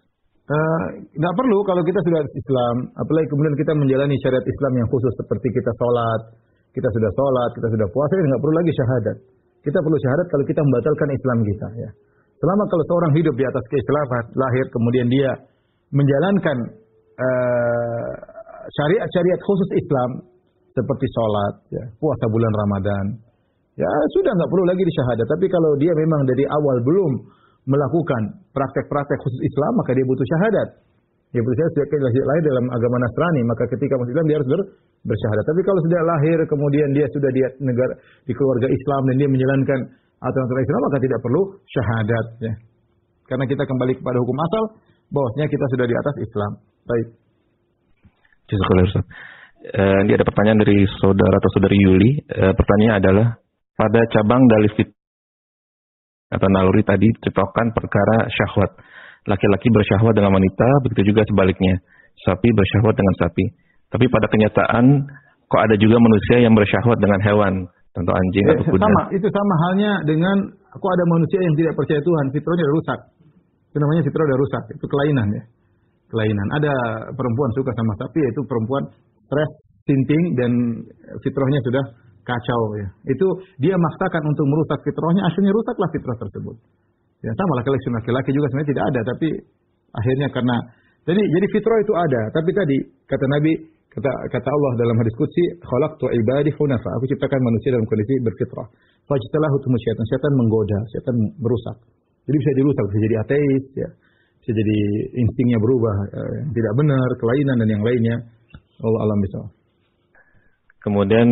Nggak perlu kalau kita sudah Islam, apalagi kemudian kita menjalani syariat Islam yang khusus seperti kita sudah sholat, kita sudah puasa, nggak perlu lagi syahadat. Kita perlu syahadat kalau kita membatalkan Islam kita. Ya. Selama kalau seorang hidup di atas keislaman, lahir kemudian dia menjalankan syariat-syariat khusus Islam seperti sholat, ya, puasa bulan Ramadan, ya sudah nggak perlu lagi disyahadat. Tapi kalau dia memang dari awal belum melakukan praktek-praktek khusus Islam, maka dia butuh syahadat. Dia butuh syahadat lahir dalam agama Nasrani, maka ketika masuk Islam dia harus bersyahadat. Tapi kalau sudah lahir kemudian dia sudah di negara di keluarga Islam dan dia menjalankan aturan Islam, maka tidak perlu syahadat. Ya. Karena kita kembali kepada hukum asal, bahwasanya kita sudah di atas Islam. Baik. Jazakallahu Ustaz. Ini ada pertanyaan dari saudara atau saudari Yuli. Pertanyaannya adalah, pada cabang dalil atau naluri tadi ciptakan perkara syahwat. Laki-laki bersyahwat dengan wanita, begitu juga sebaliknya. Sapi bersyahwat dengan sapi. Tapi pada kenyataan, kok ada juga manusia yang bersyahwat dengan hewan, contoh anjing atau kuda. Itu sama halnya dengan kok ada manusia yang tidak percaya Tuhan, fitrahnya sudah rusak. Itu namanya fitrah sudah rusak, itu kelainan ya. Kelainan. Ada perempuan suka sama sapi, yaitu perempuan stres, sinting dan fitrahnya sudah kacau ya. Itu dia maksakan untuk merusak fitrahnya, akhirnya rusaklah fitrah tersebut. Ya sama laki-laki juga sebenarnya tidak ada, tapi akhirnya karena jadi fitrah itu ada, tapi tadi kata Nabi, kata Allah dalam hadis qudsi, khalaqtu ibadi hunafa, aku ciptakan manusia dalam kondisi berfitrah. Fajtalahu syaitan, syaitan menggoda, syaitan merusak. Jadi bisa dirusak, bisa jadi ateis ya. Bisa jadi instingnya berubah, tidak benar, kelainan dan yang lainnya. Allah alam bisawab. Kemudian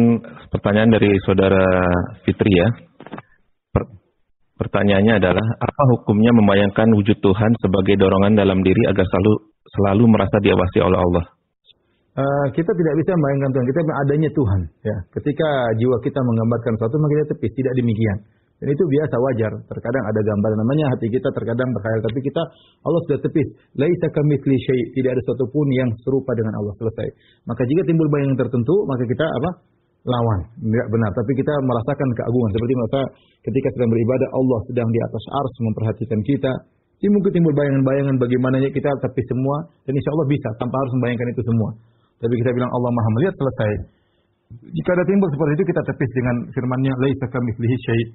pertanyaan dari saudara Fitri ya. Pertanyaannya adalah, apa hukumnya membayangkan wujud Tuhan sebagai dorongan dalam diri agar selalu merasa diawasi oleh Allah? Kita tidak bisa membayangkan Tuhan, kita adanya Tuhan. Ya. Ketika jiwa kita menggambarkan sesuatu, maka kita tepis, tidak demikian. Dan itu biasa, wajar. Terkadang ada gambaran, namanya hati kita terkadang berkhayal, tapi Allah sudah tepis. Laisa kamitsli syai', tidak ada sesuatu pun yang serupa dengan Allah, selesai. Maka jika timbul bayangan tertentu, maka kita lawan, tidak benar. Tapi kita merasakan keagungan, seperti merasa ketika sedang beribadah, Allah sedang di atas arsy memperhatikan kita. Jadi mungkin timbul bayangan-bayangan bagaimananya kita tepis semua, dan insya Allah bisa, tanpa harus membayangkan itu semua. Tapi kita bilang Allah Maha melihat, selesai. Jika ada timbul seperti itu, kita tepis dengan firman-Nya, laisa kamitslihi syai'.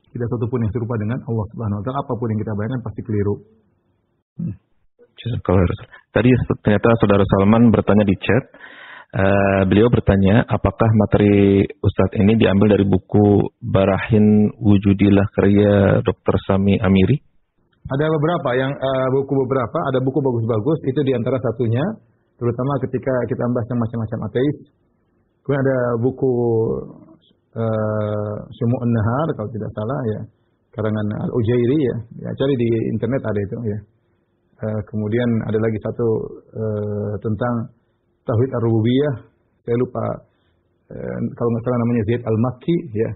Tidak satu pun yang serupa dengan Allah Subhanahu wa taala. Apapun yang kita bayangkan pasti keliru. Tadi ternyata saudara Salman bertanya di chat. Beliau bertanya, apakah materi Ustadz ini diambil dari buku Barahin Wujudillah karya Dr. Sami Amiri? Ada beberapa ada buku bagus-bagus, itu diantara satunya, terutama ketika kita bahas yang macam-macam ateis. Kemudian ada buku Syumu'un Nahar kalau tidak salah ya, karangan Al-Ujairi ya. Cari di internet ada itu ya. Kemudian ada lagi satu tentang Tauhid Ar-Rububiyah, saya lupa kalau nggak salah namanya Zaid Al-Makki ya.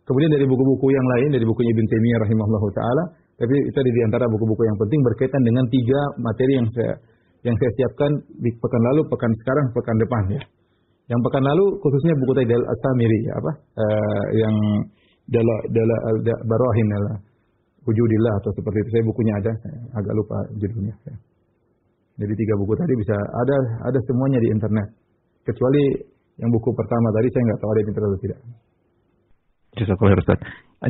Kemudian dari buku-buku yang lain, dari bukunya Ibn Taimiyah rahimahullahu taala, tapi itu di antara buku-buku yang penting berkaitan dengan 3 materi yang saya siapkan di pekan lalu, pekan sekarang, pekan depan ya. Yang pekan lalu khususnya buku tadi Al-Samiri ya, yang Barahin Wujudillah atau seperti itu. Saya bukunya ada, saya agak lupa judulnya ya. Jadi 3 buku tadi bisa ada semuanya di internet. Kecuali yang buku pertama tadi saya nggak tahu ada di internet atau tidak. Jazakallahu Ustaz.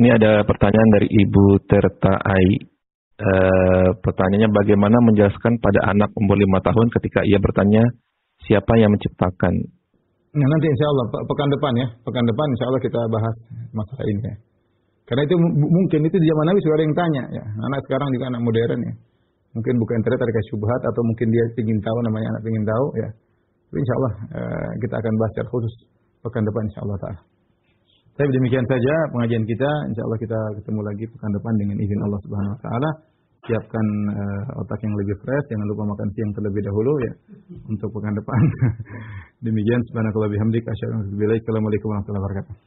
Ini ada pertanyaan dari Ibu Terta Ai. Pertanyaannya, bagaimana menjelaskan pada anak umur 5 tahun ketika ia bertanya siapa yang menciptakan? Nah, nanti insya Allah pekan depan insya Allah kita bahas masalah ini ya. Karena itu mungkin itu di zaman Nabi sudah ada yang tanya ya. Anak sekarang juga anak modern ya. Mungkin buka internet ada syubhat atau mungkin dia ingin tahu, namanya anak ingin tahu ya. Tapi insya Allah kita akan bahas secara khusus pekan depan insya Allah ta'ala. Tapi demikian saja pengajian kita. Insya Allah kita ketemu lagi pekan depan dengan izin Allah Subhanahu Wa Taala. Siapkan otak yang lebih fresh, jangan lupa makan siang terlebih dahulu ya untuk pekan depan. Demikian subhanallahi wa bihamdihi asyhadu an la ilaha illa anta astaghfiruka wa atubu ilaik. Assalamualaikum warahmatullahi wabarakatuh.